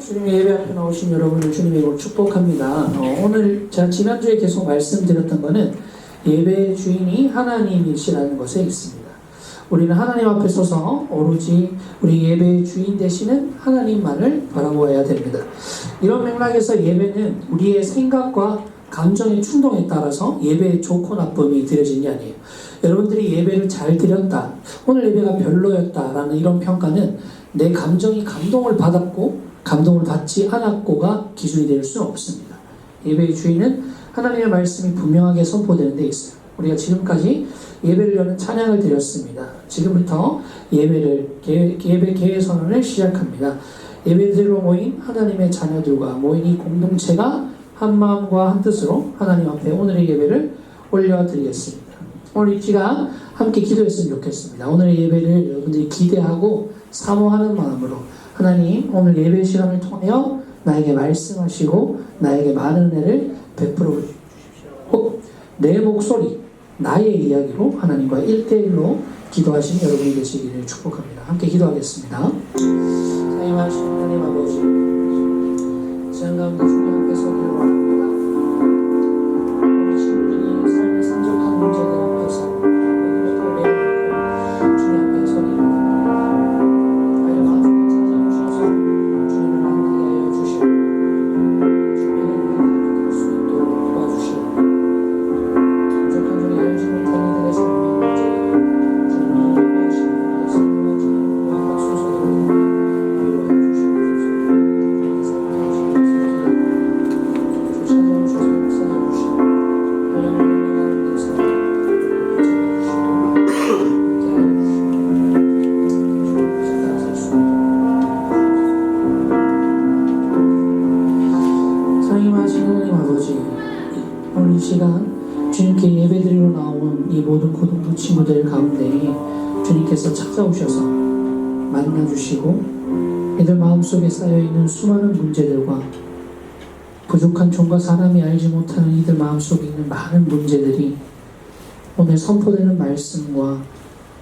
주님의 예배 앞에 나오신 여러분을 주님의 이름으로 축복합니다. 오늘 제가 지난주에 계속 말씀드렸던 것은 예배의 주인이 하나님이시라는 것에 있습니다. 우리는 하나님 앞에 서서 오로지 우리 예배의 주인 되시는 하나님만을 바라보아야 됩니다. 이런 맥락에서 예배는 우리의 생각과 감정의 충동에 따라서 예배의 좋고 나쁨이 드려지는 게 아니에요. 여러분들이 예배를 잘 드렸다, 오늘 예배가 별로였다라는 이런 평가는 내 감정이 감동을 받았고 감동을 받지 않았고가 기준이 될 수는 없습니다. 예배의 주인은 하나님의 말씀이 분명하게 선포되는 데 있어요. 우리가 지금까지 예배를 여는 찬양을 드렸습니다. 지금부터 예배 개회 선언을 시작합니다. 예배드리러 모인 하나님의 자녀들과 모인 이 공동체가 한 마음과 한 뜻으로 하나님 앞에 오늘의 예배를 올려드리겠습니다. 오늘 이 시간 함께 기도했으면 좋겠습니다. 오늘의 예배를 여러분들이 기대하고 사모하는 마음으로 하나님 오늘 예배 시간을 통하여 나에게 말씀하시고 나에게 많은 은혜를 베풀어 주십시오. 내 목소리, 나의 이야기로 하나님과 1대1로 기도하시는 여러분이 되시기를 축복합니다. 함께 기도하겠습니다. 사랑하신 하나님 아버지, 시간 가운데 주님 앞에 서기를 원합니다. 우리 친구들이 삶의 산적한 문제들 앞에서 오늘의 더 내어놓고 주님 앞에 서기를 나의 마음을 찾아주셔서 주님을 만나게 하여 주시고 주님의 은혜를 받을 수 있도록 도와주시고 부족한 중에 알지 못한 이들의 삶의 문제를 주님이 예배하시는 우리의 삶과 주님의 고백과 순서대로 위로해 오늘 이 시간 주님께 예배드리러 나온 이 모든 고등부 친구들 가운데 주님께서 찾아오셔서 만나주시고 이들 마음속에 쌓여있는 수많은 문제들과 부족한 종과 사람이 알지 못하는 이들 마음속에 있는 많은 문제들이 오늘 선포되는 말씀과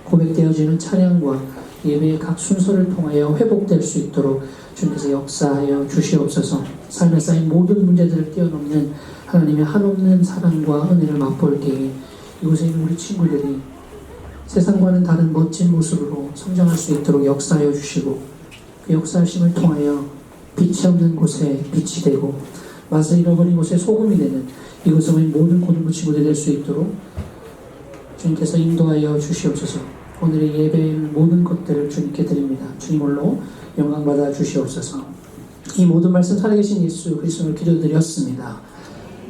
고백되어지는 찬양과 예배의 각 순서를 통하여 회복될 수 있도록 주님께서 역사하여 주시옵소서. 삶에 쌓인 모든 문제들을 뛰어넘는 하나님의 한없는 사랑과 은혜를 맛볼 때에 이곳에 있는 우리 친구들이 세상과는 다른 멋진 모습으로 성장할 수 있도록 역사하여 주시고 그 역사하심을 통하여 빛이 없는 곳에 빛이 되고 맛을 잃어버린 곳에 소금이 되는 이곳에 있는 모든 고등부 친구들이 될 수 있도록 주님께서 인도하여 주시옵소서. 오늘의 예배의 모든 것들을 주님께 드립니다. 주님 홀로 영광받아 주시옵소서. 이 모든 말씀 살아계신 예수 그리스도를 기도드렸습니다.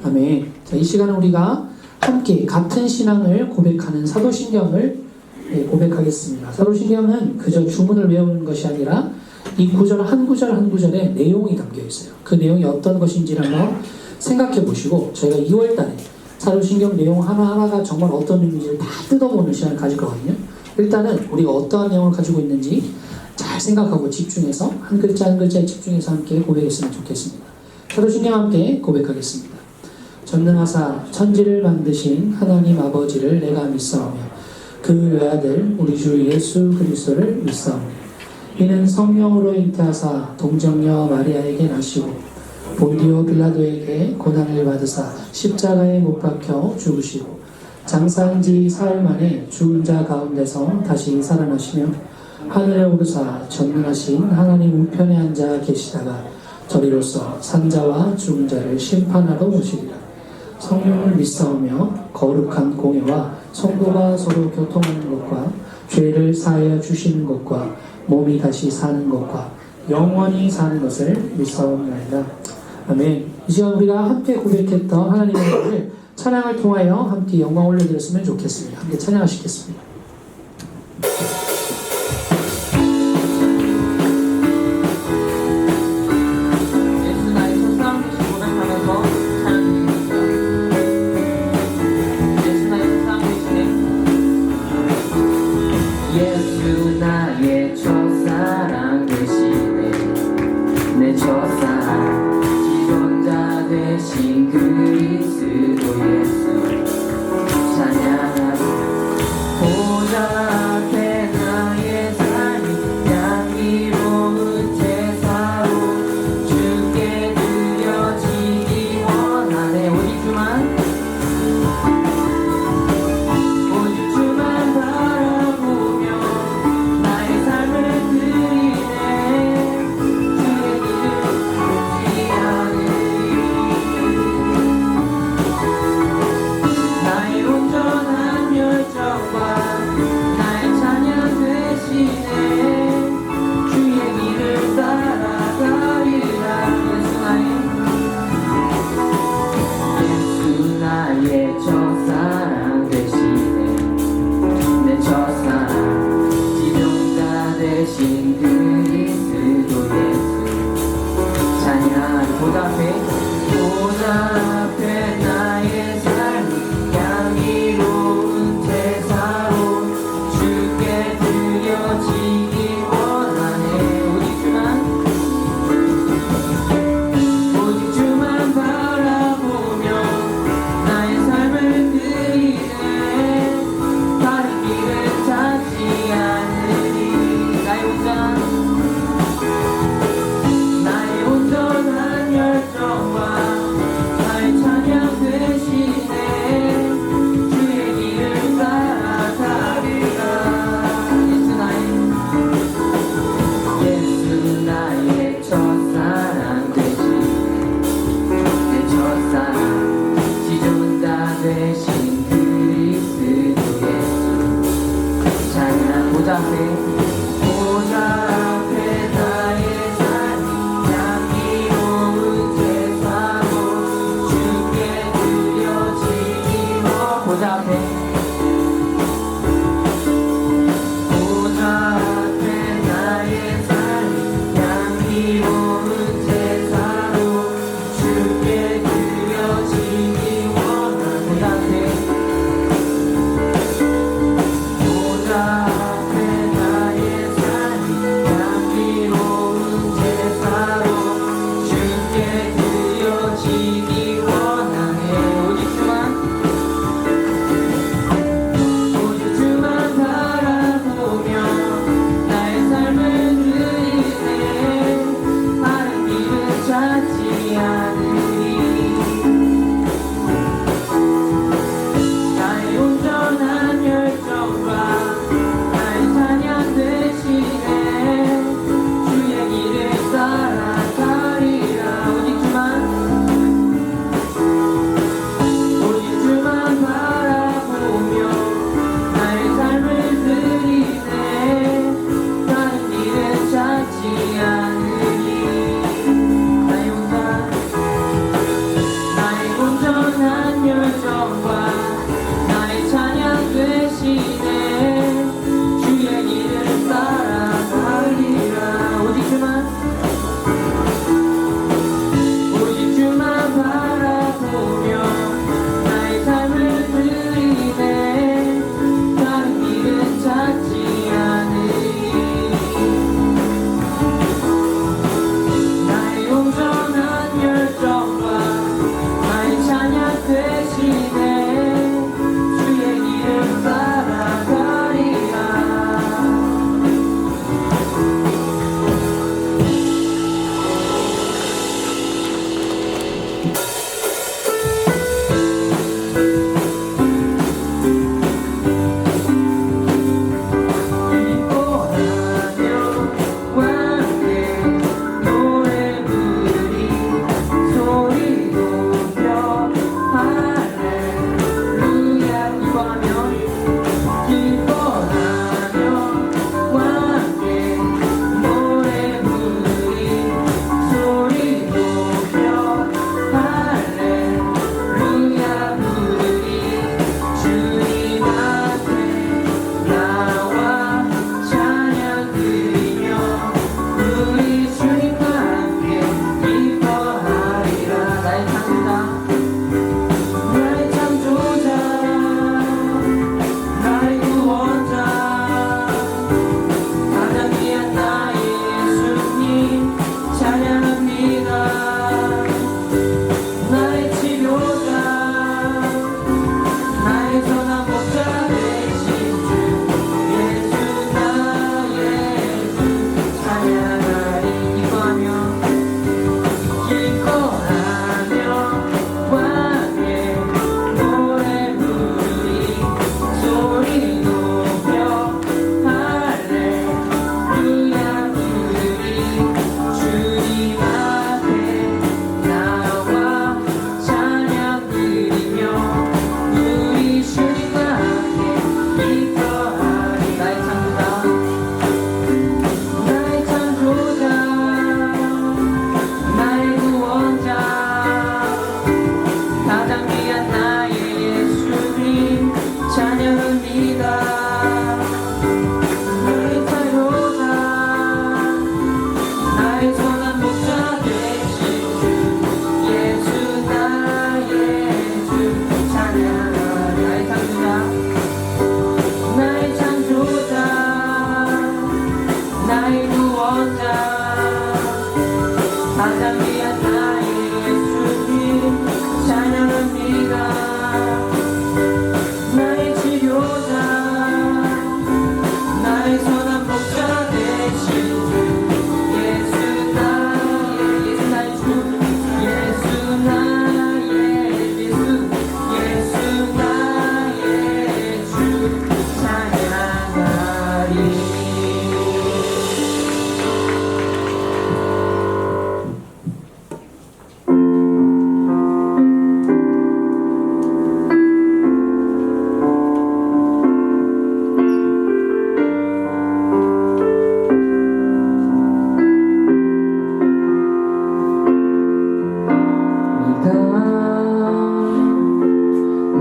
아멘. 자, 이 시간은 우리가 함께 같은 신앙을 고백하는 사도신경을 고백하겠습니다. 사도신경은 그저 주문을 외우는 것이 아니라 이 구절 한 구절 한 구절에 내용이 담겨 있어요. 그 내용이 어떤 것인지를 한번 생각해 보시고 저희가 2월달에 사도신경 내용 하나하나가 정말 어떤 의미인지를 다 뜯어보는 시간을 가질 거거든요. 일단은 우리가 어떠한 내용을 가지고 있는지 잘 생각하고 집중해서 한 글자 한 글자에 집중해서 함께 고백했으면 좋겠습니다. 사도신경 함께 고백하겠습니다. 전능하사 천지를 만드신 하나님 아버지를 내가 믿사오며 그 외아들 우리 주 예수 그리스도를 믿사오니 이는 성령으로 잉태하사 동정녀 마리아에게 나시고 본디오 빌라도에게 고난을 받으사 십자가에 못 박혀 죽으시고 장사한 지 사흘 만에 죽은 자 가운데서 다시 살아나시며 하늘에 오르사 전능하신 하나님 우편에 앉아 계시다가 저리로서 산자와 죽은 자를 심판하러 오시리라. 성령을 믿사오며 거룩한 공예와 성도가 서로 교통하는 것과 죄를 사하여 주시는 것과 몸이 다시 사는 것과 영원히 사는 것을 믿사옵나이다. 아멘. 이 시간 우리가 함께 고백했던 하나님의 은혜를 찬양을 통하여 함께 영광 올려드렸으면 좋겠습니다. 함께 찬양하시겠습니다. 예수 나의 첫사랑 되시네 내 첫사랑 지존자 되신 그리스도 예수 찬양하리 보답해 나의 삶 향기로운 제사로 주께 드려지길 원하네. 오직 주만 바라보며 나의 삶을 드리네. 다른 길을 찾지 않으리. 나의 온전한 열정과 나의 찬양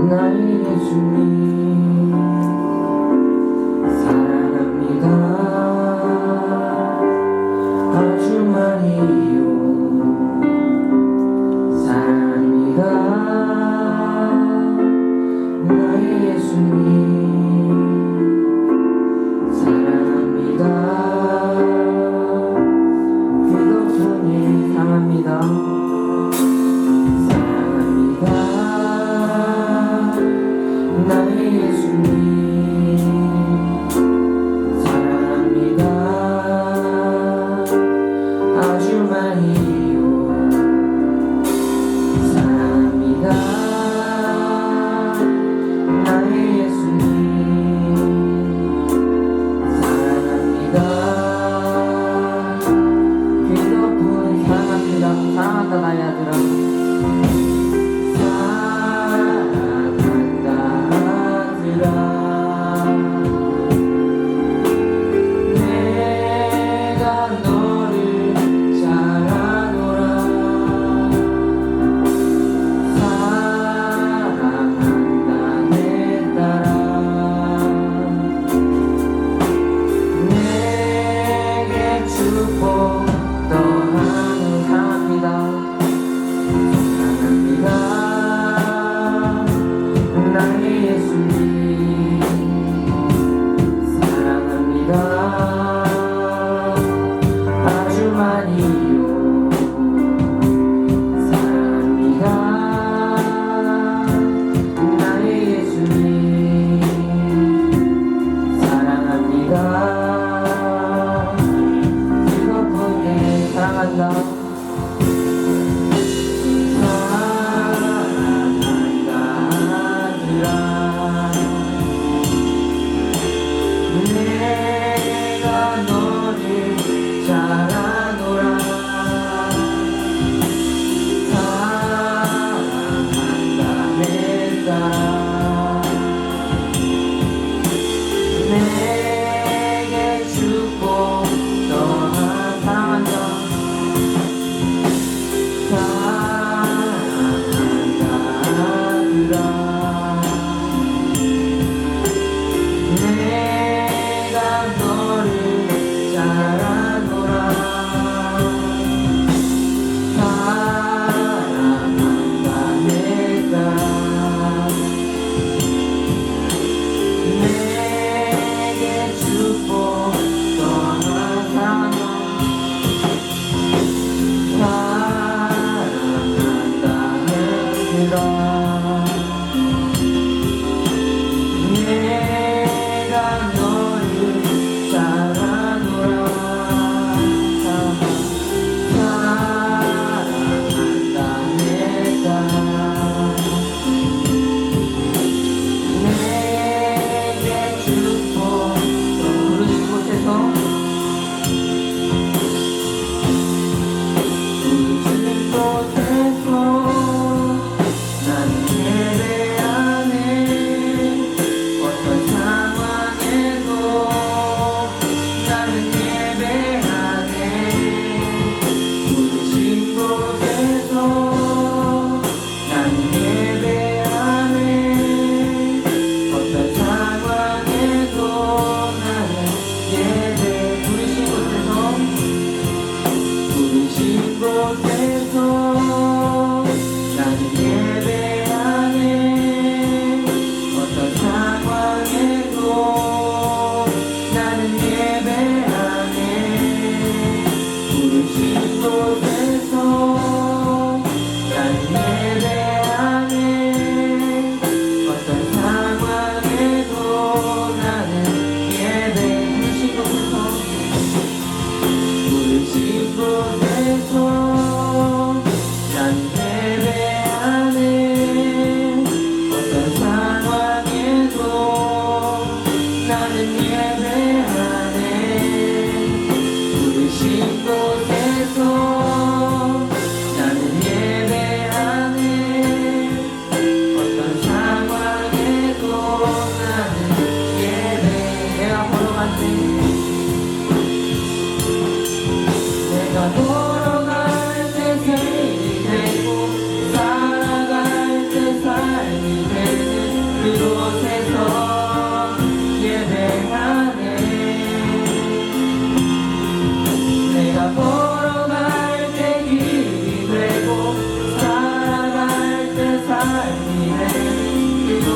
나의 예수님 사랑합니다. 아주 많이요 사랑합니다. 나의 예수님 사랑합니다. 그것뿐이 사랑합니다. 나의 예수님 사랑합니다. 아주 많이요 사랑합니다. 나의 예수님 사랑합니다. 그것뿐이 사랑합니다. 사랑한다 나의 아들아. 내가 너를 잘 아노라. 사랑한다 내 딸아. 내게 축복 더하는 사랑합니다.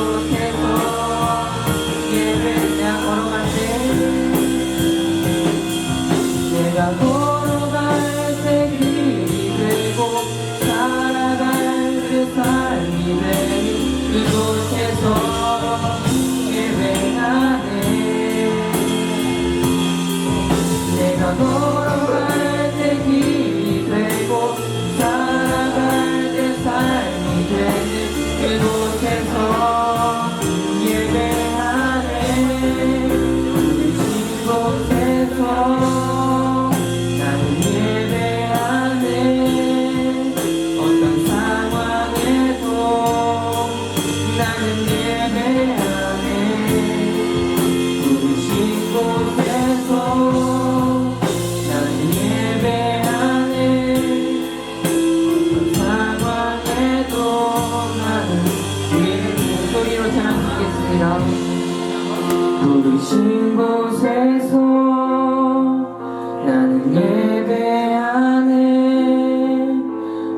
이곳에서 예배 내가 걸어갈 때 내가 걸어갈 때 길이 되고 살아갈 그 삶이 되니 이곳에서 예배하네 내가 걸어갈 때 길이 되고 살아갈 때 삶이 되는 이곳에서 예배하네 이곳에서 나는 예배하네 어떤 상황에도 나는 예배하네 부르신 곳에서 나는 예배하네 어떤 상황에도 나는 목소리로 찬양 드리겠습니다. 부르신 곳에서 나는 예배하네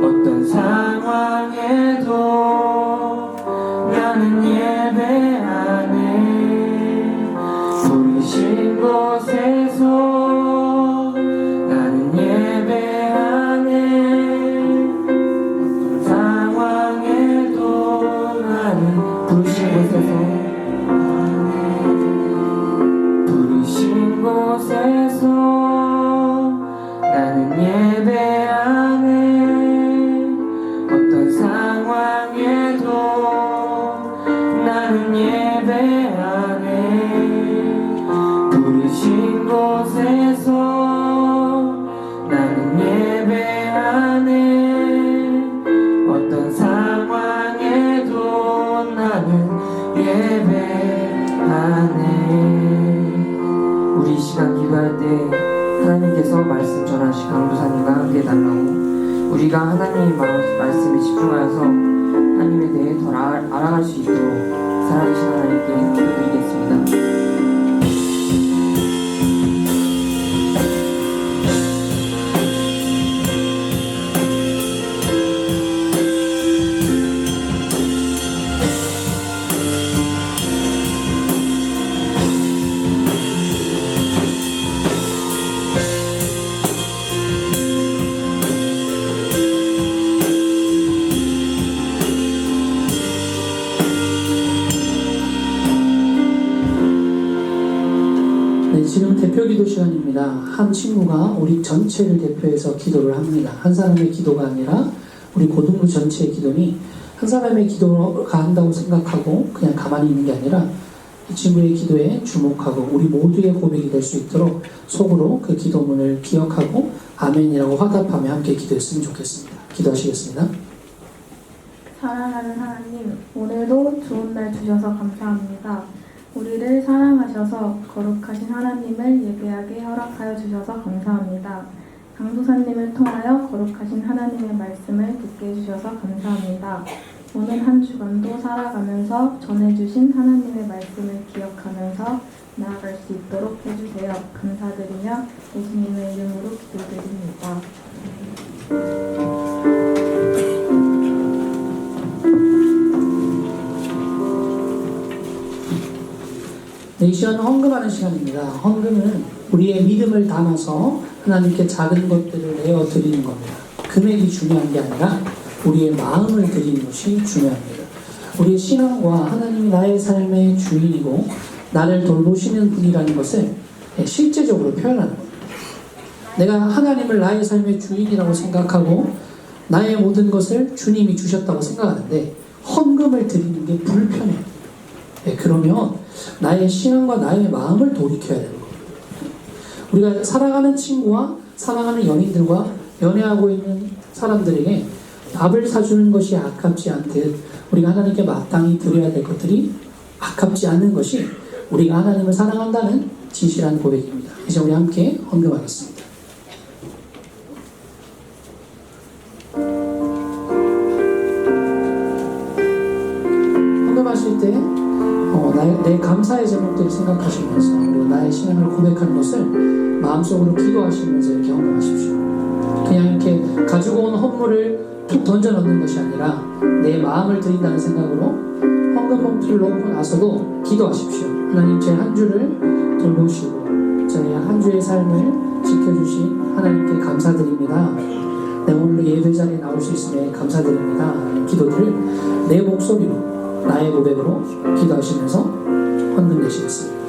어떤 상황에도 나는 예배하네 부르신 곳에서 나는 예배하네 어떤 상황에도 나는 부르신 곳에서 부르신 곳에서 나는 예배하네 어떤 상황에도 나는 예배하네 부르신 곳에서 나는 예배하네 어떤 상황에도 나는 예배하네 우리 이 시간 기도할 때 하나님께서 말씀 전하신 강도사님과 함께 해달라고 우리가 하나님의 말씀에 집중하여서 하나님에 대해 더 알아갈 수 있도록 살아계신 하나님께 기도드리겠습니다. 네, 지금 대표 기도 시간입니다. 한 친구가 우리 전체를 대표해서 기도를 합니다. 한 사람의 기도가 아니라 우리 고등부 전체의 기도니 한 사람의 기도가 한다고 생각하고 그냥 가만히 있는 게 아니라 이 친구의 기도에 주목하고 우리 모두의 고백이 될 수 있도록 속으로 그 기도문을 기억하고 아멘이라고 화답하며 함께 기도했으면 좋겠습니다. 기도하시겠습니다. 사랑하는 하나님, 오늘도 좋은 날 주셔서 감사합니다. 우리를 사랑하셔서 거룩하신 하나님을 예배하게 허락하여 주셔서 감사합니다. 강도사님을 통하여 거룩하신 하나님의 말씀을 듣게 해주셔서 감사합니다. 오늘 한 주간도 살아가면서 전해주신 하나님의 말씀을 기억하면서 나아갈 수 있도록 해주세요. 감사드리며 예수님의 이름으로 기도드립니다. 네, 이 시간은 헌금하는 시간입니다. 헌금은 우리의 믿음을 담아서 하나님께 작은 것들을 내어 드리는 겁니다. 금액이 중요한 게 아니라 우리의 마음을 드리는 것이 중요합니다. 우리의 신앙과 하나님이 나의 삶의 주인이고 나를 돌보시는 분이라는 것을 실제적으로 표현하는 겁니다. 내가 하나님을 나의 삶의 주인이라고 생각하고 나의 모든 것을 주님이 주셨다고 생각하는데 헌금을 드리는 게 불편해요. 그러면 나의 신앙과 나의 마음을 돌이켜야 되는 겁니다. 우리가 사랑하는 친구와 사랑하는 연인들과 연애하고 있는 사람들에게 밥을 사주는 것이 아깝지 않듯 우리가 하나님께 마땅히 드려야 될 것들이 아깝지 않은 것이 우리가 하나님을 사랑한다는 진실한 고백입니다. 이제 우리 함께 헌금하겠습니다. 헌금하실 때 내 감사의 제목들을 생각하시면서 그리고 나의 신앙을 고백하는 것을 마음속으로 기도하시면서 이렇게 헌금하십시오. 그냥 이렇게 가지고 온 헌물을 툭 던져 넣는 것이 아니라 내 마음을 드린다는 생각으로 헌금 헌금 봉투를 놓고 나서도 기도하십시오. 하나님, 제 한 주를 돌보시고 저의 한 주의 삶을 지켜주신 하나님께 감사드립니다. 내 오늘 예배 자리에 나올 수 있음에 감사드립니다. 기도들을 내 목소리로, 나의 고백으로 기도하시면서 헌금 내시겠습니다.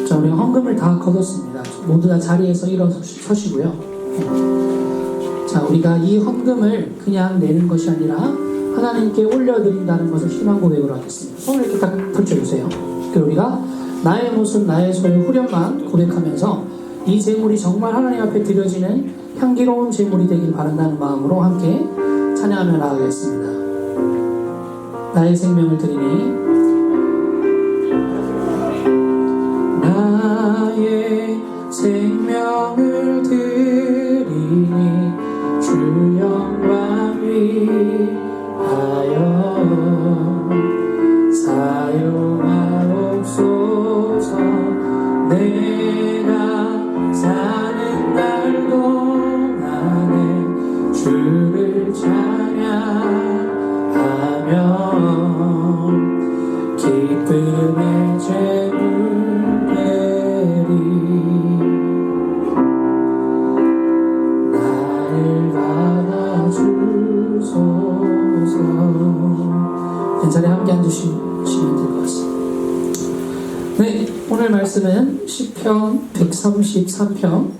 자, 우리가 헌금을 다 거뒀습니다. 모두 다 자리에서 일어서시고요. 자, 우리가 이 헌금을 그냥 내는 것이 아니라 하나님께 올려드린다는 것을 신앙 고백으로 하겠습니다. 손을 이렇게 딱 펼쳐주세요. 그리고 우리가 나의 모습, 나의 소유, 후련만 고백하면서 이 제물이 정말 하나님 앞에 드려지는 향기로운 제물이 되길 바란다는 마음으로 함께 찬양하며 나아가겠습니다. 나의 생명을 드리니 나의 생명을 드리니 주 영광 위하여 사용하옵소서. 내가 사는 날 동안에 주를 찬양하며 기쁨의 제물 자리에 함께 앉으시면 될 것 같습니다. 네, 오늘 말씀은 시편 133편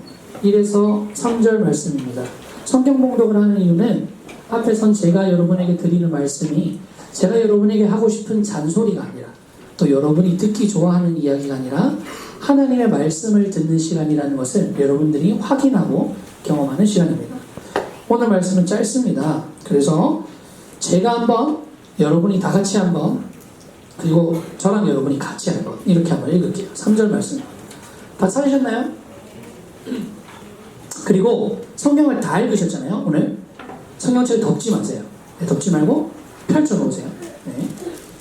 1에서 3절 말씀입니다. 성경 봉독을 하는 이유는 앞에선 제가 여러분에게 드리는 말씀이 제가 여러분에게 하고 싶은 잔소리가 아니라 또 여러분이 듣기 좋아하는 이야기가 아니라 하나님의 말씀을 듣는 시간이라는 것을 여러분들이 확인하고 경험하는 시간입니다. 오늘 말씀은 짧습니다. 그래서 제가 한번, 여러분이 다 같이 한번, 그리고 저랑 여러분이 같이 한번 이렇게 한번 읽을게요. 3절 말씀 다 찾으셨나요? 그리고 성경을 다 읽으셨잖아요. 오늘 성경책을 덮지 마세요. 네, 덮지 말고 펼쳐놓으세요. 네.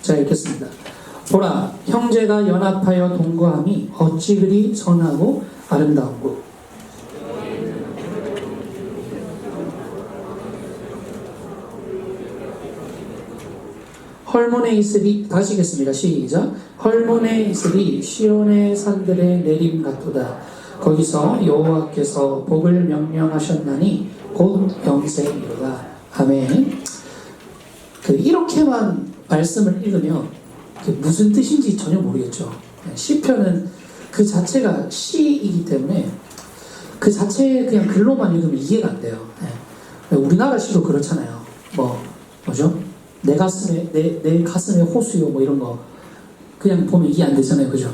제가 읽겠습니다. 보라, 형제가 연합하여 동거함이 어찌 그리 선하고 아름다운고. 헐몬에 있으리, 다시 읽겠습니다. 시작. 헐몬에 있으리 시온의 산들의 내림 같도다. 거기서 여호와께서 복을 명령하셨나니 곧 영생이로다. 아멘. 이렇게만 말씀을 읽으면 무슨 뜻인지 전혀 모르겠죠. 시편은 그 자체가 시이기 때문에 그 자체 그냥 글로만 읽으면 이해가 안 돼요. 우리나라 시도 그렇잖아요. 뭐죠? 내 가슴에 호수요, 뭐 이런 거 그냥 보면 이해 안 되잖아요, 그죠?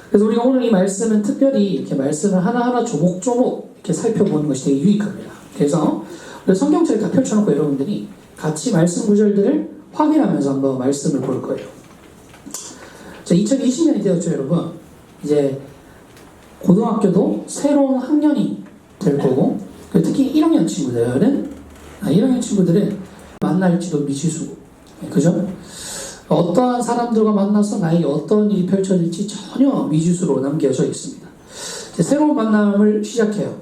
그래서 우리가 오늘 이 말씀은 특별히 이렇게 말씀을 하나하나 조목조목 이렇게 살펴보는 것이 되게 유익합니다. 그래서 성경책을 다 펼쳐놓고 여러분들이 같이 말씀 구절들을 확인하면서 한번 말씀을 볼 거예요. 자, 2020년이 되었죠, 여러분. 이제 고등학교도 새로운 학년이 될 거고, 특히 1학년 친구들은 만날지도 미지수고, 그죠? 어떠한 사람들과 만나서 나에게 어떤 일이 펼쳐질지 전혀 미지수로 남겨져 있습니다. 새로운 만남을 시작해요.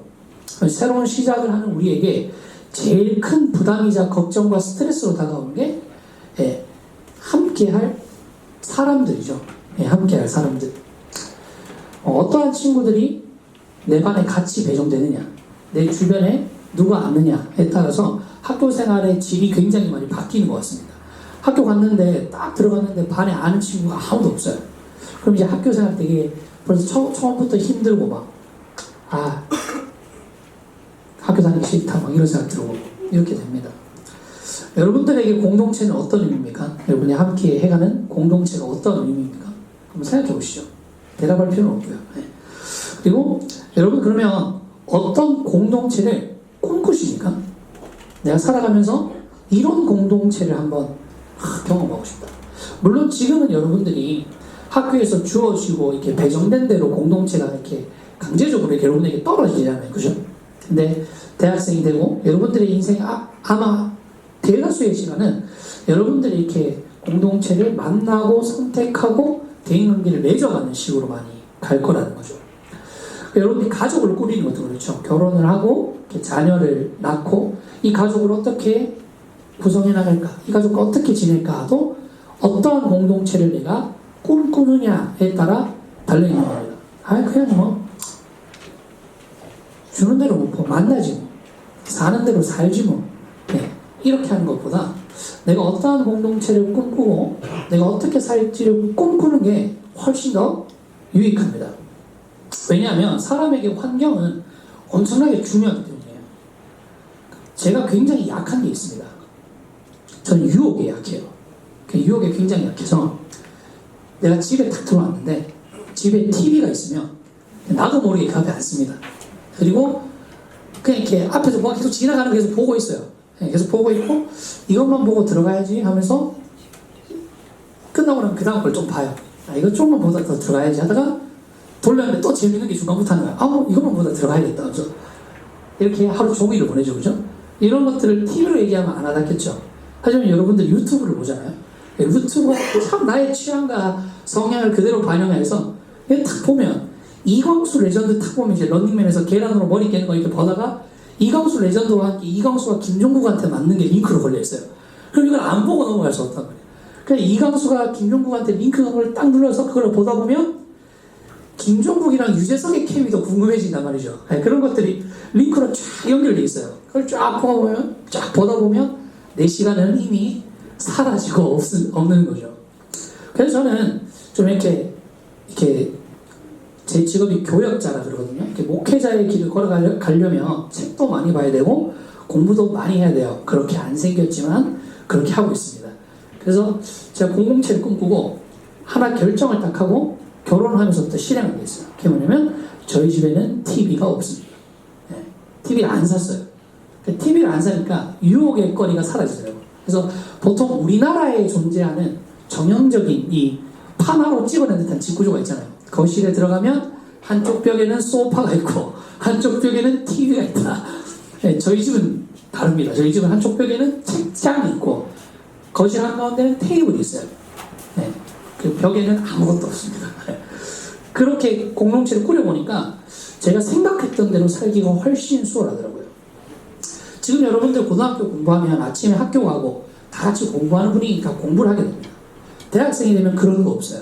새로운 시작을 하는 우리에게 제일 큰 부담이자 걱정과 스트레스로 다가오는 게 함께할 사람들이죠. 함께할 사람들. 어떠한 친구들이 내 반에 같이 배정되느냐, 내 주변에 누가 앉느냐에 따라서 학교 생활의 질이 굉장히 많이 바뀌는 것 같습니다. 학교 갔는데 딱 들어갔는데 반에 아는 친구가 아무도 없어요. 그럼 이제 학교 생활 되게 벌써 처음부터 힘들고 막 학교 다니기 싫다 막 이런 생각 들고 이렇게 됩니다. 여러분들에게 공동체는 어떤 의미입니까? 여러분이 함께 해가는 공동체가 어떤 의미입니까? 한번 생각해 보시죠. 대답할 필요는 없고요. 네. 그리고 여러분 그러면 어떤 공동체를 꿈꾸십니까? 내가 살아가면서 이런 공동체를 한번 경험하고 싶다. 물론 지금은 여러분들이 학교에서 주어지고 이렇게 배정된 대로 공동체가 이렇게 강제적으로 이렇게 여러분에게 떨어지잖아요. 그죠? 근데 대학생이 되고 여러분들의 인생에 아마 대다수의 시간은 여러분들이 이렇게 공동체를 만나고 선택하고 대인관계를 맺어가는 식으로 많이 갈 거라는 거죠. 여러분이 가족을 꾸리는 것도 그렇죠. 결혼을 하고 자녀를 낳고 이 가족을 어떻게 구성해 나갈까, 이 가족과 어떻게 지낼까도 어떠한 공동체를 내가 꿈꾸느냐에 따라 달려있는 겁니다. 그냥 뭐 주는 대로 뭐 만나지 뭐 사는 대로 살지 뭐 네, 이렇게 하는 것보다 내가 어떠한 공동체를 꿈꾸고 내가 어떻게 살지를 꿈꾸는 게 훨씬 더 유익합니다. 왜냐하면 사람에게 환경은 엄청나게 중요하기 때문이에요. 제가 굉장히 약한 게 있습니다. 저는 유혹에 약해요. 유혹에 굉장히 약해서 내가 집에 딱 들어왔는데 집에 TV가 있으면 나도 모르게 그 앞에 앉습니다. 그리고 그냥 이렇게 앞에서 뭐가 계속 지나가는 거 계속 보고 있어요. 계속 보고 있고 이것만 보고 들어가야지 하면서 끝나고 나면 그 다음 걸 좀 봐요. 이거 조금만 보다 더 들어가야지 하다가 돌렸는데 또 재밌는 게 중간부터 하는 거야. 이것만 보다 들어가야겠다. 그래서 이렇게 하루 종일을 보내죠. 그죠? 이런 것들을 TV로 얘기하면 안 하겠죠. 하지만 여러분들 유튜브를 보잖아요. 유튜브가 참 나의 취향과 성향을 그대로 반영해서 딱 보면 이광수 레전드 딱 보면 이제 런닝맨에서 계란으로 머리 깨는 거 이렇게 보다가 이광수 레전드와 함께 이광수가 김종국한테 맞는 게 링크로 걸려있어요. 그럼 이걸 안 보고 넘어갈 수 없단 말이에요. 그래서 이광수가 김종국한테 링크 그걸 딱 눌러서 그걸 보다 보면 김종국이랑 유재석의 케미도 궁금해진단 말이죠. 그런 것들이 링크로 쫙 연결돼 있어요. 그걸 쫙 보다 보면 내 시간은 이미 사라지고 없는 거죠. 그래서 저는 좀 이렇게 제 직업이 교역자라 그러거든요. 이렇게 목회자의 길을 걸어가려면 책도 많이 봐야 되고 공부도 많이 해야 돼요. 그렇게 안 생겼지만 그렇게 하고 있습니다. 그래서 제가 공동체를 꿈꾸고 하나 결정을 딱 하고 결혼을 하면서부터 실행한 게 있어요. 그게 뭐냐면 저희 집에는 TV가 없습니다. TV를 안 샀어요. TV를 안 사니까 유혹의 거리가 사라지더라고요. 그래서 보통 우리나라에 존재하는 전형적인 이 파마로 찍어낸 듯한 집구조가 있잖아요. 거실에 들어가면 한쪽 벽에는 소파가 있고 한쪽 벽에는 TV가 있다. 저희 집은 다릅니다. 저희 집은 한쪽 벽에는 책장이 있고 거실 한가운데는 테이블이 있어요. 그 벽에는 아무것도 없습니다. 그렇게 공동체를 꾸려보니까 제가 생각했던 대로 살기가 훨씬 수월하더라고요. 지금 여러분들 고등학교 공부하면 아침에 학교 가고 다 같이 공부하는 분위기니까 공부를 하게 됩니다. 대학생이 되면 그런 거 없어요.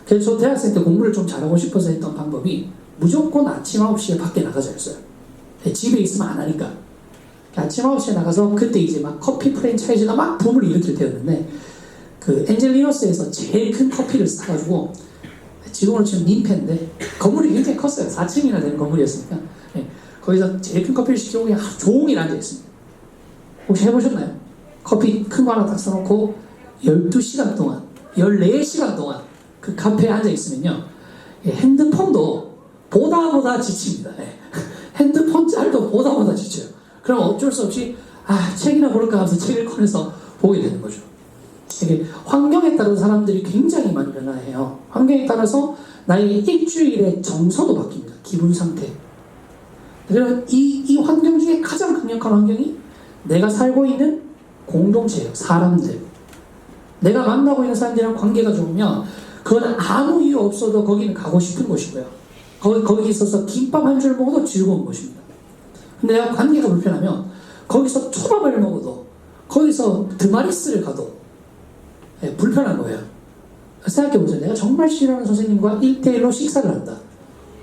그래서 저 대학생 때 공부를 좀 잘하고 싶어서 했던 방법이 무조건 아침 9시에 밖에 나가자였어요. 집에 있으면 안 하니까. 아침 9시에 나가서 그때 이제 막 커피 프랜차이즈가 막 붐을 일으킬 때였는데 그 엔젤리너스에서 제일 큰 커피를 사가지고 지금으로 치면 민폐인데 건물이 굉장히 컸어요. 4층이나 되는 건물이었으니까 거기서 제일 큰 커피를 시키고 그냥 하루 종일 앉아있습니다. 혹시 해보셨나요? 커피 큰 거 하나 딱 사놓고 12시간 동안 14시간 동안 그 카페에 앉아있으면요 핸드폰도 보다 지칩니다. 핸드폰 짤도 보다 지쳐요. 그럼 어쩔 수 없이 책이나 볼까 하면서 책을 꺼내서 보게 되는 거죠. 이게 환경에 따라 사람들이 굉장히 많이 변화해요. 환경에 따라서 나의 일주일의 정서도 바뀝니다. 기분 상태. 그래서 이 환경 중에 가장 강력한 환경이 내가 살고 있는 공동체예요. 사람들. 내가 만나고 있는 사람들이랑 관계가 좋으면 그건 아무 이유 없어도 거기는 가고 싶은 곳이고요. 거기 있어서 김밥 한 줄 먹어도 즐거운 곳입니다. 근데 내가 관계가 불편하면 거기서 초밥을 먹어도 거기서 드마리스를 가도 불편한 거예요. 생각해보세요. 내가 정말 싫어하는 선생님과 1대1로 식사를 한다.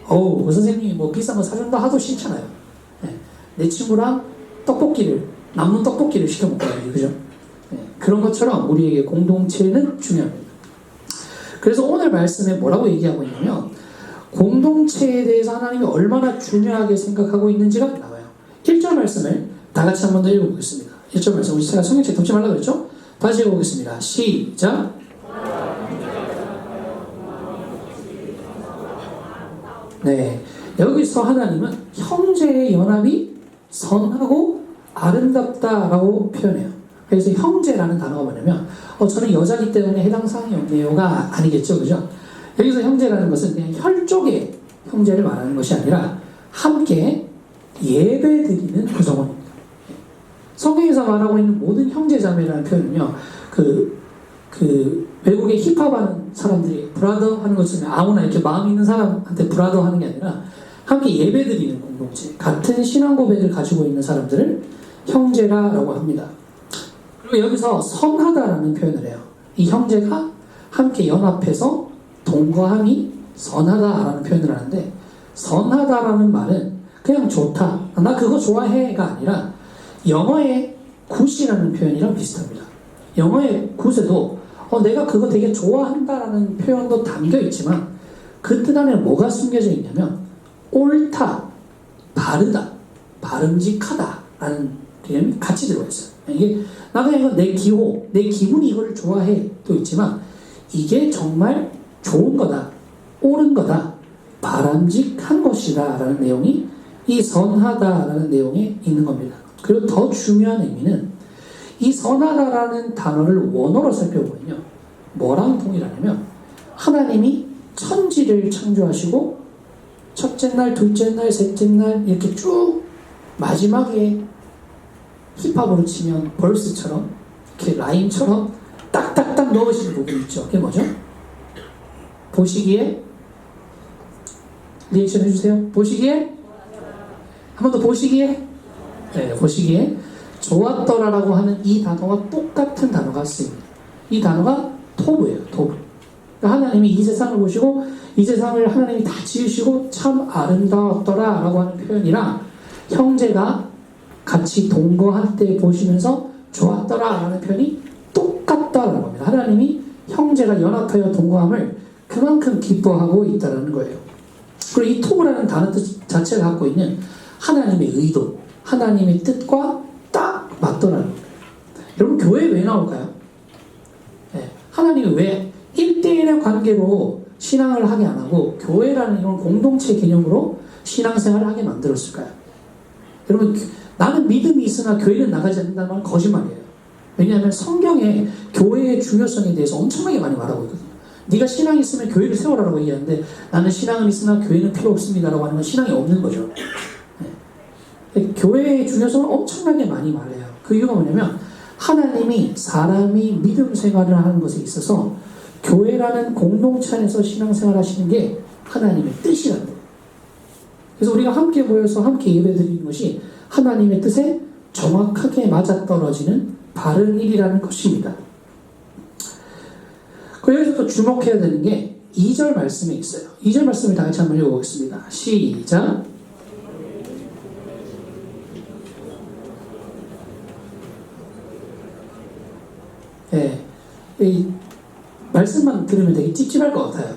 그 선생님이 뭐 비싼 거 사준다 하도 싫잖아요. 내 친구랑 남는 떡볶이를 시켜 먹어야지. 그죠? 그런 것처럼 우리에게 공동체는 중요합니다. 그래서 오늘 말씀에 뭐라고 얘기하고 있냐면 공동체에 대해서 하나님이 얼마나 중요하게 생각하고 있는지가 나와요. 1절 말씀을 다 같이 한 번 더 읽어보겠습니다. 1절 말씀 우리 제가 성경책 덮지 말라고 그랬죠? 다시 읽어보겠습니다. 시작. 네, 여기서 하나님은 형제의 연합이 선하고 아름답다라고 표현해요. 그래서 형제라는 단어가 뭐냐면 저는 여자기 때문에 해당 사항이 없네요가 아니겠죠, 그죠? 여기서 형제라는 것은 그냥 혈족의 형제를 말하는 것이 아니라 함께 예배드리는 구성원입니다. 성경에서 말하고 있는 모든 형제자매라는 표현은요, 외국의 힙합하는 사람들이 브라더 하는 것처럼 아무나 이렇게 마음 있는 사람한테 브라더 하는 게 아니라 함께 예배드리는 공동체, 같은 신앙 고백을 가지고 있는 사람들을 형제라고 합니다. 그리고 여기서 선하다라는 표현을 해요. 이 형제가 함께 연합해서 동거함이 선하다라는 표현을 하는데, 선하다라는 말은 그냥 좋다, 나 그거 좋아해가 아니라 영어의 굿이라는 표현이랑 비슷합니다. 영어의 굿에도 내가 그거 되게 좋아한다라는 표현도 담겨 있지만 그 뜻 안에 뭐가 숨겨져 있냐면 옳다, 바르다, 바름직하다라는 개념이 같이 들어가 있어요. 이게 나 그냥 이건 내 기호, 내 기분이 이거를 좋아해 또 있지만 이게 정말 좋은 거다, 옳은 거다, 바람직한 것이다 라는 내용이 이 선하다라는 내용에 있는 겁니다. 그리고 더 중요한 의미는 이 선하다라는 단어를 원어로 살펴보면요, 뭐랑 동일하냐면 하나님이 천지를 창조하시고 첫째 날, 둘째 날, 셋째 날 이렇게 쭉 마지막에 힙합으로 치면 벌스처럼 이렇게 라임처럼 딱딱딱 넣으시는 부분 있죠. 그게 뭐죠? 보시기에 리액션 해주세요. 보시기에 한 번 더 보시기에, 네, 보시기에 좋았더라라고 하는 이 단어와 똑같은 단어가 쓰입니다. 이 단어가 토브예요. 토브. 그러니까 하나님이 이 세상을 보시고 이 세상을 하나님이 다 지으시고 참 아름다웠더라라고 하는 표현이랑 형제가 같이 동거할 때 보시면서 좋았더라라는 표현이 똑같다라는 겁니다. 하나님이 형제가 연합하여 동거함을 그만큼 기뻐하고 있다는 거예요. 그리고 이 토브라는 단어 뜻 자체가 갖고 있는 하나님의 의도, 하나님의 뜻과 딱 맞더라는 거예요. 여러분, 교회 왜 나올까요? 네, 하나님이 왜 1대1의 관계로 신앙을 하게 안 하고 교회라는 이런 공동체 개념으로 신앙생활을 하게 만들었을까요? 여러분, 나는 믿음이 있으나 교회는 나가지 않는다는 말은 거짓말이에요. 왜냐하면 성경에 교회의 중요성에 대해서 엄청나게 많이 말하고 있거든요. 네가 신앙이 있으면 교회를 세워라라고 얘기하는데 나는 신앙은 있으나 교회는 필요 없습니다라고 하는 건 신앙이 없는 거죠. 네. 교회의 중요성을 엄청나게 많이 말해요. 그 이유가 뭐냐면 하나님이 사람이 믿음 생활을 하는 것에 있어서 교회라는 공동체 안에서 신앙생활 하시는 게 하나님의 뜻이라는 거예요. 그래서 우리가 함께 모여서 함께 예배드리는 것이 하나님의 뜻에 정확하게 맞아떨어지는 바른 일이라는 것입니다. 여기서 또 주목해야 되는 게 2절 말씀에 있어요. 2절 말씀을 다 같이 한번 읽어보겠습니다. 시작. 네, 이 말씀만 들으면 되게 찝찝할 것 같아요.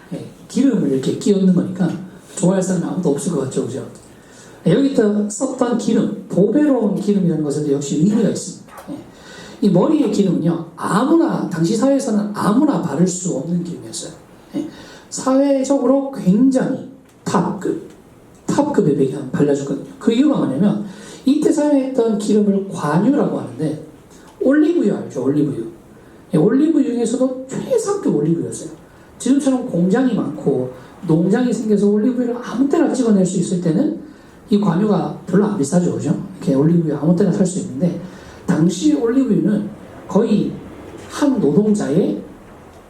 네, 기름을 이렇게 끼얹는 거니까 좋아할 사람이 아무도 없을 것 같죠, 그죠? 네, 여기다 썼던 기름, 보배로운 기름이라는 것에도 역시 의미가 있습니다. 네, 이 머리의 기름은요, 아무나, 당시 사회에서는 아무나 바를 수 없는 기름이었어요. 네, 사회적으로 굉장히 탑급의 베개 발라줬거든요. 그 이유가 뭐냐면 이때 사용했던 기름을 관유라고 하는데 올리브유 알죠? 올리브유. 예, 올리브유 중에서도 최상급 올리브유였어요. 지금처럼 공장이 많고 농장이 생겨서 올리브유를 아무 때나 찍어낼 수 있을 때는 이 관유가 별로 안 비싸죠, 그죠? 이렇게 올리브유 아무 때나 살 수 있는데 당시 올리브유는 거의 한 노동자의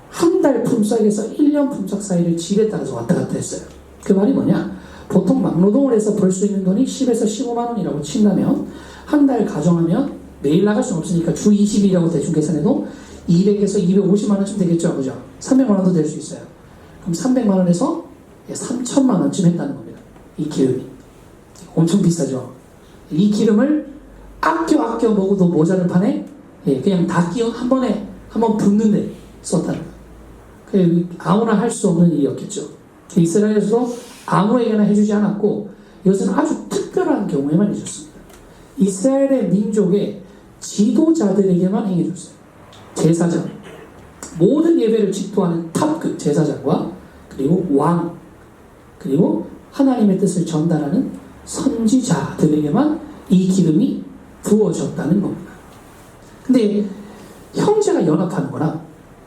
한 달 품삯에서 1년 품삯 사이를 질에 따라서 왔다 갔다 했어요. 그 말이 뭐냐? 보통 막노동을 해서 벌 수 있는 돈이 10에서 15만 원이라고 친다면 한 달 가정하면 매일 나갈 수는 없으니까 주 20일이라고 대충 계산해도 200에서 250만 원쯤 되겠죠, 그죠? 300만 원도 될 수 있어요. 그럼 300만 원에서 3천만 원쯤 했다는 겁니다. 이 기름이 엄청 비싸죠. 이 기름을 아껴 먹어도 모자를 판에 그냥 다 끼워 한 번에 한번 붓는데 썼다는 거예요. 아무나 할 수 없는 일이었겠죠. 이스라엘에서도 아무에게나 해주지 않았고 이것은 아주 특별한 경우에만 해줬습니다. 이스라엘의 민족의 지도자들에게만 행해줬어요. 제사장, 모든 예배를 집도하는 탑급 제사장과 그리고 왕, 그리고 하나님의 뜻을 전달하는 선지자들에게만 이 기름이 부어졌다는 겁니다. 근데 형제가 연합하는 거라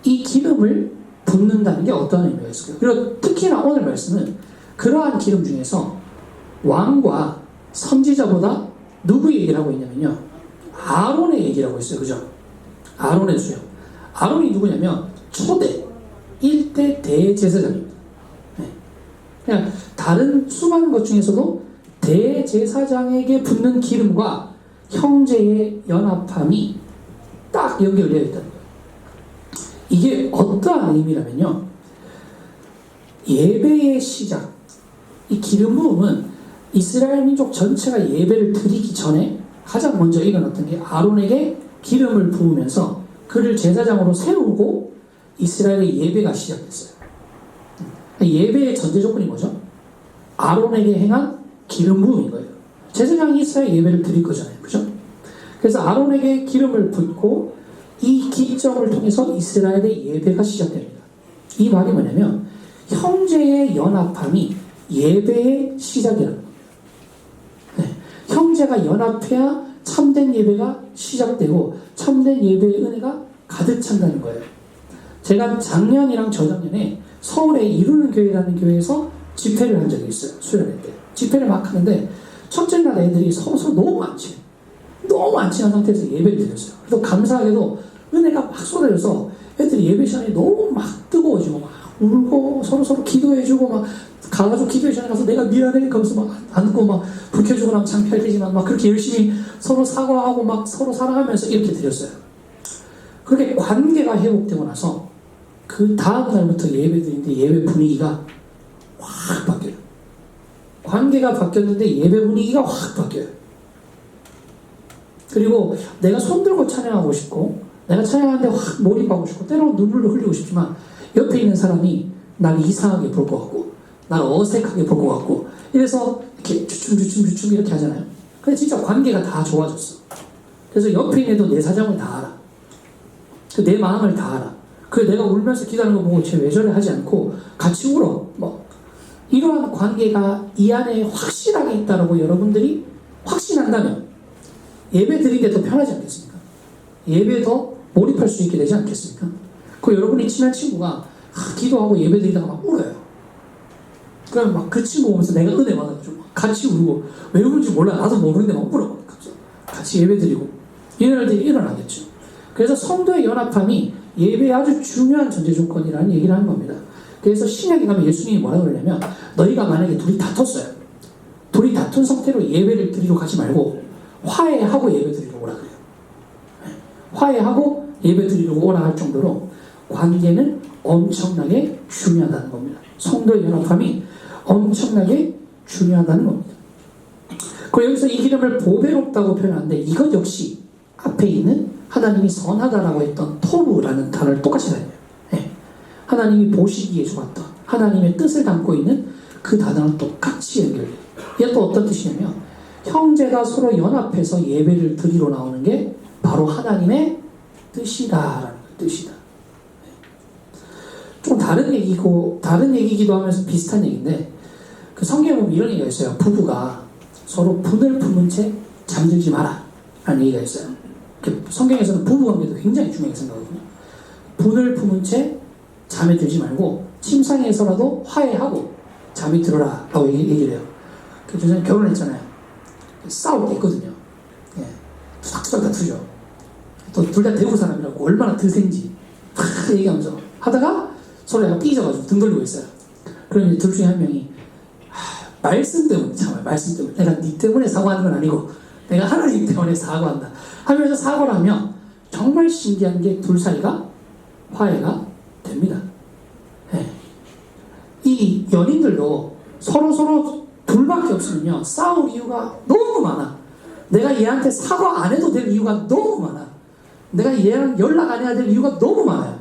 이 기름을 붓는다는 게 어떤 의미가 있을까요? 그리고 특히나 오늘 말씀은 그러한 기름 중에서 왕과 선지자보다 누구 얘기를 하고 있냐면요, 아론의 얘기를 하고 있어요. 그죠? 아론의 수요. 아론이 누구냐면 초대 1대 대제사장입니다. 네. 그냥 다른 수많은 것 중에서도 대제사장에게 붓는 기름과 형제의 연합함이 딱 연결되어 있다는 거예요. 이게 어떠한 의미라면요, 예배의 시작, 이 기름 부음은 이스라엘 민족 전체가 예배를 드리기 전에 가장 먼저 일어났던 게 아론에게 기름을 부으면서 그를 제사장으로 세우고 이스라엘의 예배가 시작됐어요. 예배의 전제 조건이 뭐죠? 아론에게 행한 기름 부음인 거예요. 제사장이 이스라엘 예배를 드릴 거잖아요. 그죠? 그래서 아론에게 기름을 붓고 이 기점을 통해서 이스라엘의 예배가 시작됩니다. 이 말이 뭐냐면 형제의 연합함이 예배의 시작이라는 겁니다. 네. 형제가 연합해야 참된 예배가 시작되고 참된 예배의 은혜가 가득 찬다는 거예요. 제가 작년이랑 저작년에 서울에 이루는 교회라는 교회에서 집회를 한 적이 있어요. 수련회 때. 집회를 막 하는데 첫째 날 애들이 서로 너무 안 친해. 너무 안 친한 상태에서 예배를 드렸어요. 그래서 감사하게도 은혜가 막 쏟아져서 애들이 예배 시간이 너무 막 뜨거워지고 막 울고 서로 기도해주고 막 가가지고 기도회 시간에 가서 내가 미안해 그러면서 막 안고 막 불 켜주고 나면 창피할 테지만 막 그렇게 열심히 서로 사과하고 막 서로 사랑하면서 이렇게 드렸어요. 그렇게 관계가 회복되고 나서 그 다음 날부터 예배 드리는데 예배 분위기가 확 바뀌어요. 관계가 바뀌었는데 예배 분위기가 확 바뀌어요. 그리고 내가 손들고 찬양하고 싶고 내가 찬양하는데 확 몰입하고 싶고 때로는 눈물도 흘리고 싶지만 옆에 있는 사람이 나를 이상하게 볼 것 같고 나를 어색하게 볼 것 같고 이래서 이렇게 주춤 이렇게 하잖아요. 근데 진짜 관계가 다 좋아졌어. 그래서 옆에 있는 애도 내 사정을 다 알아. 내 마음을 다 알아. 그래 내가 울면서 기도하는 거 보고 쟤 왜 저래 하지 않고 같이 울어. 뭐 이러한 관계가 이 안에 확실하게 있다라고 여러분들이 확신한다면 예배 드리기에 더 편하지 않겠습니까? 예배에 더 몰입할 수 있게 되지 않겠습니까? 그 여러분이 친한 친구가 기도하고 예배 드리다가 막 울어요. 그럼 막 그 친구 보면서 내가 은혜 받아가지고 같이 울고 왜 우는지 몰라. 나도 모르는데 막 울어. 같이 예배 드리고 이런 일들이 일어나겠죠. 그래서 성도의 연합함이 예배의 아주 중요한 전제 조건이라는 얘기를 하는 겁니다. 그래서 신약에 가면 예수님이 뭐라고 그러냐면 너희가 만약에 둘이 다퉜어요. 둘이 다툰 상태로 예배를 드리러 가지 말고 화해하고 예배 드리러 오라 그래요. 화해하고 예배 드리러 오라 할 정도로 관계는 엄청나게 중요하다는 겁니다. 성도의 연합함이 엄청나게 중요하다는 겁니다. 그리고 여기서 이 기름을 보배롭다고 표현하는데 이것 역시 앞에 있는 하나님이 선하다라고 했던 토브라는 단어를 똑같이 사용해요. 네. 하나님이 보시기에 좋았던 하나님의 뜻을 담고 있는 그 단어는 똑같이 연결돼요. 이게 또 어떤 뜻이냐면 형제가 서로 연합해서 예배를 드리러 나오는 게 바로 하나님의 뜻이다라는 뜻이다. 좀 다른 얘기기도 하면서 비슷한 얘기인데 그 성경에 보면 이런 얘기가 있어요. 부부가 서로 분을 품은 채 잠들지 마라 라는 얘기가 있어요. 성경에서는 부부관계도 굉장히 중요하게 생각하거든요. 분을 품은 채 잠에 들지 말고 침상에서라도 화해하고 잠이 들어라 라고 얘기를 해요. 그 전에 결혼했잖아요. 싸울 때 있거든요. 예. 투닥투닥 다투죠. 또 둘 다 대구 사람이라고 얼마나 드센지 얘기하면서 하다가 서로 약간 삐져가지고 등 돌리고 있어요. 그러면 둘 중에 한 명이 말씀 때문에 참아요. 말씀 때문에 내가 네 때문에 사과하는 건 아니고 내가 하나님 때문에 사과한다 하면서 사과를 하면 정말 신기한 게 둘 사이가 화해가 됩니다. 네. 이 연인들도 서로 둘밖에 없으면요 싸울 이유가 너무 많아. 내가 얘한테 사과 안 해도 될 이유가 너무 많아. 내가 얘랑 연락 안 해야 될 이유가 너무 많아요.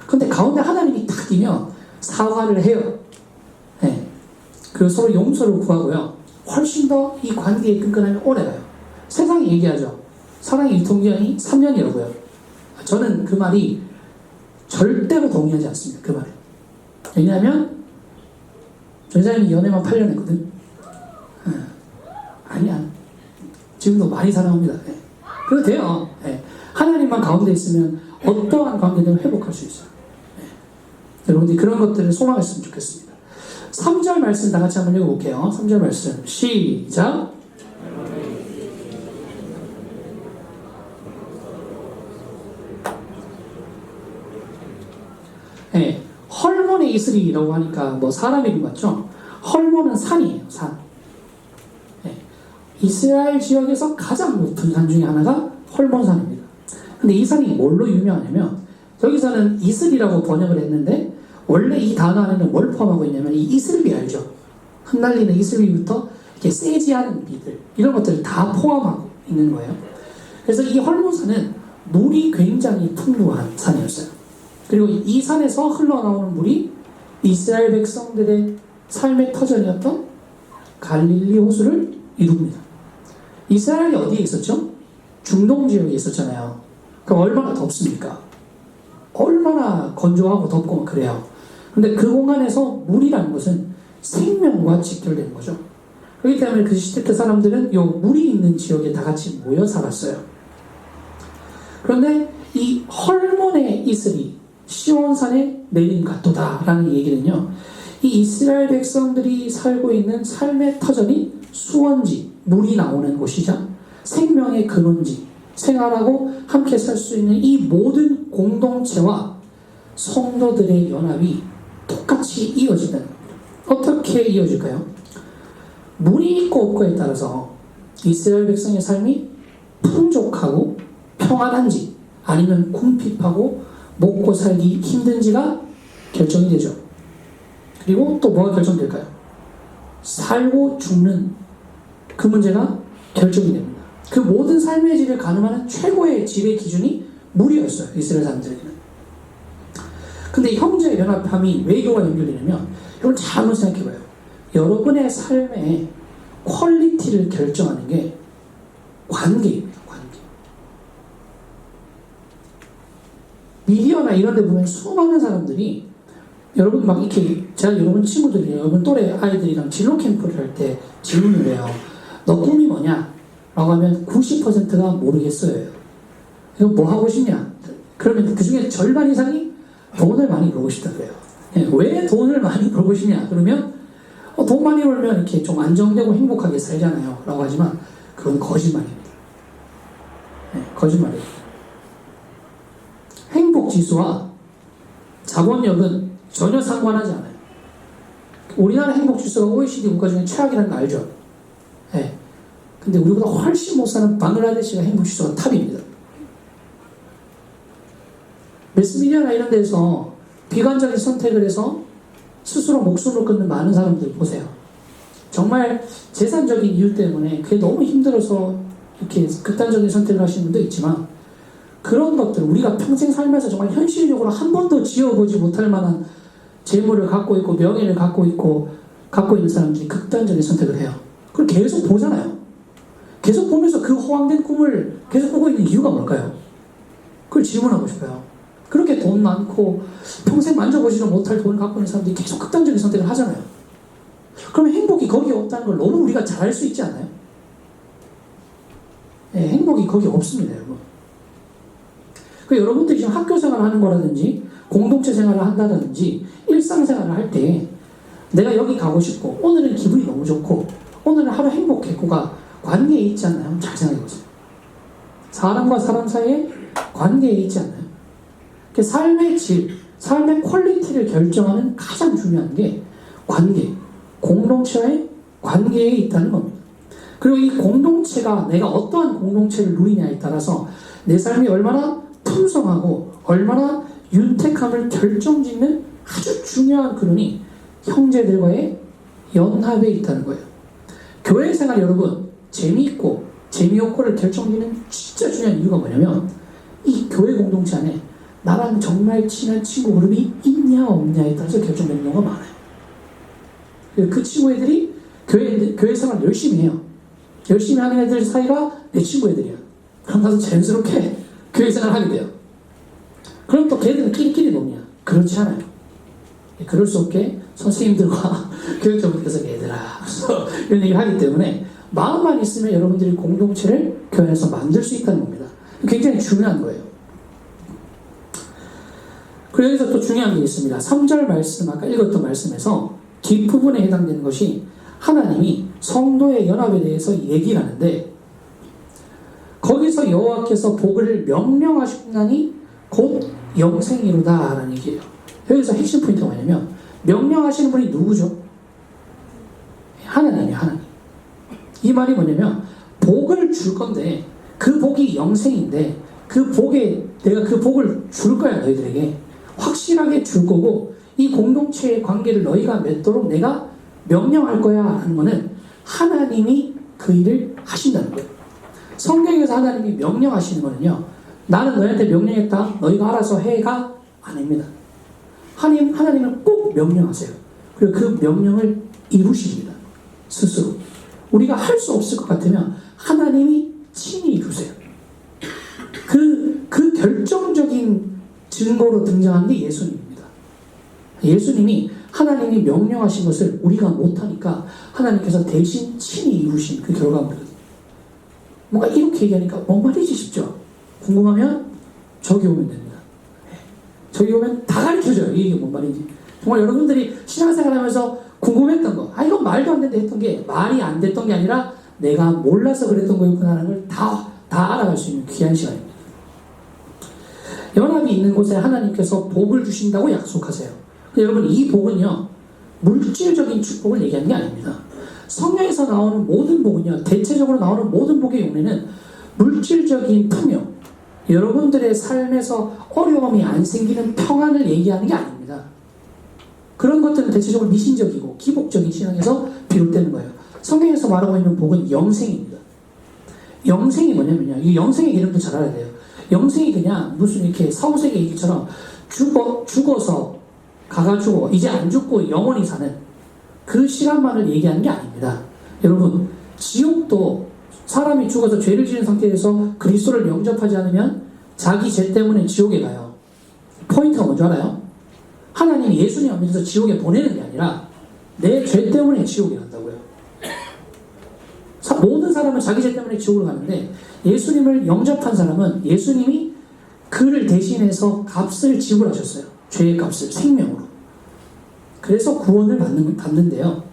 근데 가운데 하나님이 딱 끼면 사과를 해요. 네. 그리고 서로 용서를 구하고요 훨씬 더 이 관계의 끈끈함이 오래가요. 세상이 얘기하죠. 사랑의 유통기한이 3년이라고요. 저는 그 말이 절대로 동의하지 않습니다. 그 말에. 왜냐하면 전사님이 연애만 8년 했거든. 아니야. 지금도 많이 사랑합니다. 예. 그래도 돼요. 예. 하나님만 가운데 있으면 어떠한 관계든 회복할 수 있어요. 예. 여러분들이 그런 것들을 소망했으면 좋겠습니다. 3절 말씀 다 같이 한번 읽어볼게요. 3절 말씀 시작. 예. 헐몬의 이슬이라고 하니까 뭐 사람 이름 같죠? 헐몬은 산이에요. 산. 예. 이스라엘 지역에서 가장 높은 산 중에 하나가 헐몬산입니다. 근데 이 산이 뭘로 유명하냐면 여기서는 이슬이라고 번역을 했는데 원래 이 단어 안에는 뭘 포함하고 있냐면 이 이슬비 알죠? 흩날리는 이슬비부터 이렇게 세지 않은 비들 이런 것들을 다 포함하고 있는 거예요. 그래서 이 헐몬산은 물이 굉장히 풍부한 산이었어요. 그리고 이 산에서 흘러나오는 물이 이스라엘 백성들의 삶의 터전이었던 갈릴리 호수를 이룹니다. 이스라엘이 어디에 있었죠? 중동 지역에 있었잖아요. 그럼 얼마나 덥습니까? 얼마나 건조하고 덥고 그래요. 근데 그 공간에서 물이라는 것은 생명과 직결되는 거죠. 그렇기 때문에 그 시대 때 사람들은 요 물이 있는 지역에 다 같이 모여 살았어요. 그런데 이 헐몬의 이슬이 시온산에 내린 각도다라는 얘기는요, 이 이스라엘 백성들이 살고 있는 삶의 터전이 수원지, 물이 나오는 곳이자 생명의 근원지, 생활하고 함께 살 수 있는 이 모든 공동체와 성도들의 연합이 똑같이 이어지는 겁니다. 어떻게 이어질까요? 물이 있고 없고에 따라서 이스라엘 백성의 삶이 풍족하고 평안한지 아니면 궁핍하고 먹고 살기 힘든지가 결정이 되죠. 그리고 또 뭐가 결정될까요? 살고 죽는 그 문제가 결정이 됩니다. 그 모든 삶의 질을 가늠하는 최고의 질의 기준이 물이었어요. 이스라엘 사람들에게는. 근데 형제 연합함이 왜 이거와 연결되냐면 이걸 잘 한번 생각해봐요. 여러분의 삶의 퀄리티를 결정하는 게 관계입니다. 관계. 미디어나 이런 데 보면 수많은 사람들이 여러분 막 이렇게 제가 여러분 친구들이 여러분 또래 아이들이랑 진로 캠프를 할 때 질문을 해요. 너 꿈이 뭐냐? 라고 하면 90%가 모르겠어요. 이거 뭐 하고 싶냐? 그러면 그 중에 절반 이상이 돈을 많이 벌고 싶다 그래요. 왜 돈을 많이 벌고 싶냐? 그러면 돈 많이 벌면 이렇게 좀 안정되고 행복하게 살잖아요. 라고 하지만 그건 거짓말입니다. 거짓말이에요. 행복 지수와 자본력은 전혀 상관하지 않아요. 우리나라 행복 지수가 OECD 국가 중에 최악이라는 거 알죠? 네. 근데 우리보다 훨씬 못 사는 방글라데시가 행복 지수가 탑입니다. 매스미디어나 이런 데서 비관적인 선택을 해서 스스로 목숨을 끊는 많은 사람들 보세요. 정말 재산적인 이유 때문에 그게 너무 힘들어서 이렇게 극단적인 선택을 하시는 분도 있지만 그런 것들 우리가 평생 살면서 정말 현실적으로 한 번도 지어보지 못할 만한 재물을 갖고 있고 명예를 갖고 있는 사람들이 극단적인 선택을 해요. 그걸 계속 보잖아요. 계속 보면서 그 허황된 꿈을 계속 보고 있는 이유가 뭘까요? 그걸 질문하고 싶어요. 그렇게 돈 많고 평생 만져보지도 못할 돈을 갖고 있는 사람들이 계속 극단적인 선택을 하잖아요. 그러면 행복이 거기에 없다는 걸 너무 우리가 잘 알 수 있지 않나요? 네, 행복이 거기에 없습니다, 여러분. 여러분들이 지금 학교 생활을 하는 거라든지 공동체 생활을 한다든지 일상생활을 할 때 내가 여기 가고 싶고 오늘은 기분이 너무 좋고 오늘은 하루 행복했고가 관계에 있지 않나요? 잘 생각해보세요. 사람과 사람 사이에 관계에 있지 않나요? 삶의 질, 삶의 퀄리티를 결정하는 가장 중요한 게 관계, 공동체와의 관계에 있다는 겁니다. 그리고 이 공동체가 내가 어떠한 공동체를 누리냐에 따라서 내 삶이 얼마나 풍성하고 얼마나 윤택함을 결정짓는 아주 중요한 근원이 형제들과의 연합에 있다는 거예요. 교회 생활 여러분 재미있고 재미없고를 결정짓는 진짜 중요한 이유가 뭐냐면 이 교회 공동체 안에 나랑 정말 친한 친구 그룹이 있냐 없냐에 따라서 결정되는 경우가 많아요. 그 친구 애들이 교회 생활 열심히 해요. 열심히 하는 애들 사이가 내 친구 애들이야. 그럼 나도 자연스럽게 교회 생활을 하게 돼요. 그럼 또 걔들은 끼리끼리 노냐? 그렇지 않아요. 그럴 수 없게 선생님들과 교육자분들께서 얘들아 그래서 이런 얘기를 하기 때문에 마음만 있으면 여러분들이 공동체를 교회 안에서 만들 수 있다는 겁니다. 굉장히 중요한 거예요. 그리고 여기서 또 중요한 게 있습니다. 3절 말씀, 아까 읽었던 말씀에서 뒷부분에 해당되는 것이 하나님이 성도의 연합에 대해서 얘기를 하는데 거기서 여호와께서 복을 명령하셨나니 곧 영생이로다 라는 얘기예요. 여기서 핵심 포인트가 뭐냐면 명령하시는 분이 누구죠? 하나님이에요. 하나님. 이 말이 뭐냐면 복을 줄 건데 그 복이 영생인데 그 복에 내가 그 복을 줄 거야 너희들에게 확실하게 줄 거고 이 공동체의 관계를 너희가 맺도록 내가 명령할 거야 하는 거는 하나님이 그 일을 하신다는 거예요. 성경에서 하나님이 명령하시는 거는요 나는 너희한테 명령했다 너희가 알아서 해가 아닙니다. 하나님은 꼭 명령하세요. 그리고 그 명령을 이루십니다. 스스로. 우리가 할 수 없을 것 같으면 하나님이 친히 이루세요. 그 결정적인 증거로 등장한 게 예수님입니다. 예수님이 하나님이 명령하신 것을 우리가 못하니까 하나님께서 대신 친히 이루신 그 결과물이거든요. 뭔가 이렇게 얘기하니까 뭔 말이지 싶죠? 궁금하면 저기 오면 됩니다. 저기 오면 다 가르쳐줘요. 이게 뭔 말인지. 정말 여러분들이 신앙생활 하면서 궁금했던 거, 이건 말도 안 된다 했던 게 말이 안 됐던 게 아니라 내가 몰라서 그랬던 거였구나 하는 걸 다 알아갈 수 있는 귀한 시간입니다. 연합이 있는 곳에 하나님께서 복을 주신다고 약속하세요. 여러분 이 복은요 물질적인 축복을 얘기하는 게 아닙니다. 성경에서 나오는 모든 복은요 대체적으로 나오는 모든 복의 용례는 물질적인 풍요 여러분들의 삶에서 어려움이 안 생기는 평안을 얘기하는 게 아닙니다. 그런 것들은 대체적으로 미신적이고 기복적인 신앙에서 비롯되는 거예요. 성경에서 말하고 있는 복은 영생입니다. 영생이 뭐냐면요. 이 영생의 이름도 잘 알아야 돼요. 영생이 그냥 무슨 이렇게 사후세계 얘기처럼 죽어서 가가지고 이제 안 죽고 영원히 사는 그 시간만을 얘기하는 게 아닙니다. 여러분 지옥도 사람이 죽어서 죄를 지은 상태에서 그리스도를 영접하지 않으면 자기 죄 때문에 지옥에 가요. 포인트가 뭔지 알아요? 하나님이 예수님 안 믿어서 지옥에 보내는 게 아니라 내 죄 때문에 지옥에 간다고요. 모든 사람은 자기 죄 때문에 지옥을 가는데 예수님을 영접한 사람은 예수님이 그를 대신해서 값을 지불하셨어요. 죄의 값을 생명으로. 그래서 구원을 받는데요.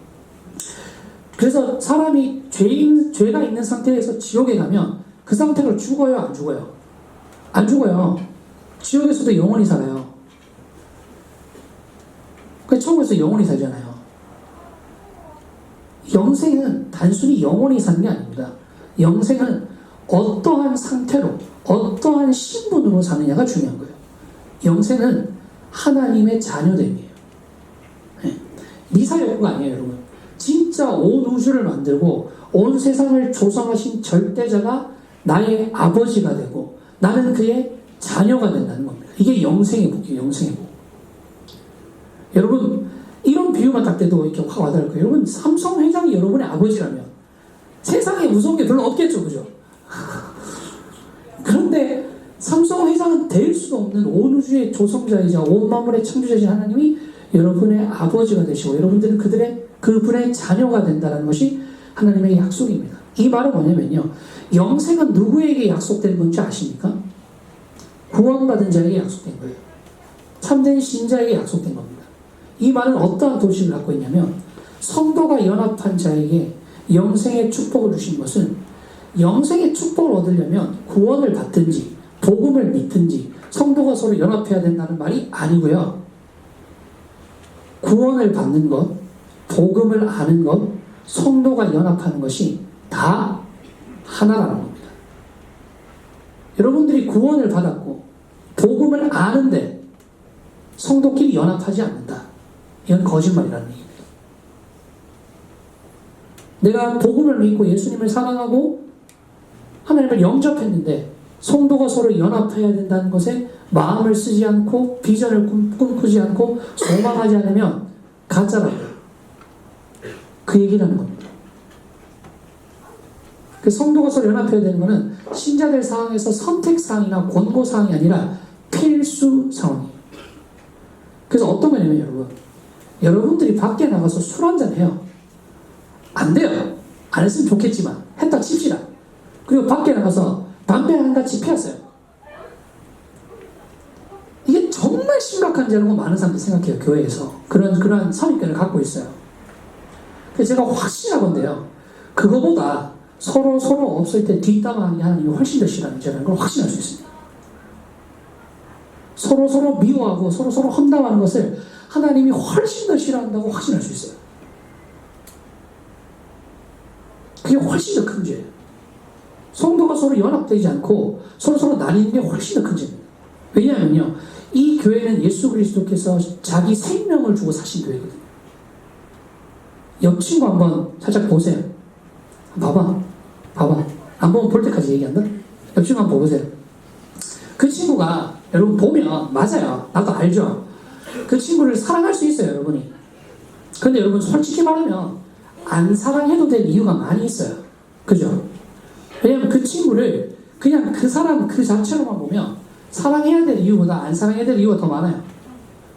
그래서 사람이 죄가 있는 상태에서 지옥에 가면 그 상태로 죽어요? 안 죽어요? 안 죽어요. 지옥에서도 영원히 살아요. 그러니까 천국에서 영원히 살잖아요. 영생은 단순히 영원히 사는 게 아닙니다. 영생은 어떠한 상태로 어떠한 신분으로 사느냐가 중요한 거예요. 영생은 하나님의 자녀됨이에요. 네. 미사역구가 아니에요 여러분. 진짜 온 우주를 만들고 온 세상을 조성하신 절대자가 나의 아버지가 되고 나는 그의 자녀가 된다는 겁니다. 이게 영생의 복이에요. 영생의 복. 여러분 이런 비유만 딱 돼도 이렇게 확 와닿을 거예요. 여러분 삼성 회장이 여러분의 아버지라면 세상에 무서운 게 별로 없겠죠. 그죠? 그런데 삼성 회장은 될 수 없는 온 우주의 조성자이자 온 만물의 창조자이신 하나님이 여러분의 아버지가 되시고 여러분들은 그분의 자녀가 된다는 것이 하나님의 약속입니다. 이 말은 뭐냐면요. 영생은 누구에게 약속된 건지 아십니까? 구원받은 자에게 약속된 거예요. 참된 신자에게 약속된 겁니다. 이 말은 어떠한 도식을 갖고 있냐면 성도가 연합한 자에게 영생의 축복을 주신 것은 영생의 축복을 얻으려면 구원을 받든지 복음을 믿든지 성도가 서로 연합해야 된다는 말이 아니고요. 구원을 받는 것, 복음을 아는 것, 성도가 연합하는 것이 다 하나라는 겁니다. 여러분들이 구원을 받았고 복음을 아는데 성도끼리 연합하지 않는다. 이건 거짓말이라는 얘기입니다. 내가 복음을 믿고 예수님을 사랑하고 하나님을 영접했는데 성도가 서로 연합해야 된다는 것에 마음을 쓰지 않고 비전을 꿈꾸지 않고 소망하지 않으면 가짜라고요. 그 얘기를 하는 겁니다. 그 성도가 서로 연합해야 되는 것은 신자들 상황에서 선택사항이나 권고사항이 아니라 필수 상황이에요. 그래서 어떤 거냐면 여러분, 여러분들이 밖에 나가서 술 한잔 해요. 안 돼요. 안 했으면 좋겠지만 했다 칩시다. 그리고 밖에 나가서 담배 한 가지 피웠어요. 이게 정말 심각한 죄라고 많은 사람들이 생각해요. 교회에서 그런 선입견을 갖고 있어요. 그래서 제가 확신하건데요, 그거보다 서로 없을 때 뒷담화하는 하나님이 훨씬 더 싫어하는 죄라는 걸 확신할 수 있습니다. 서로 미워하고 서로 험담하는 것을 하나님이 훨씬 더 싫어한다고 확신할 수 있어요. 그게 훨씬 더 큰 죄예요. 성도가 서로 연합되지 않고 서로 나뉘는 게 훨씬 더 큰 죄입니다. 왜냐하면요, 이 교회는 예수 그리스도께서 자기 생명을 주고 사신 교회거든요. 옆 친구 한번 살짝 보세요. 봐봐. 안 보면 볼 때까지 얘기한다. 옆 친구 한번 보세요. 그 친구가 여러분 보면 맞아요. 나도 알죠. 그 친구를 사랑할 수 있어요, 여러분이. 근데 여러분 솔직히 말하면 안 사랑해도 될 이유가 많이 있어요. 그죠? 왜냐면 그 친구를 그냥 그 사람 그 자체로만 보면 사랑해야 될 이유보다 안 사랑해야 될 이유가 더 많아요.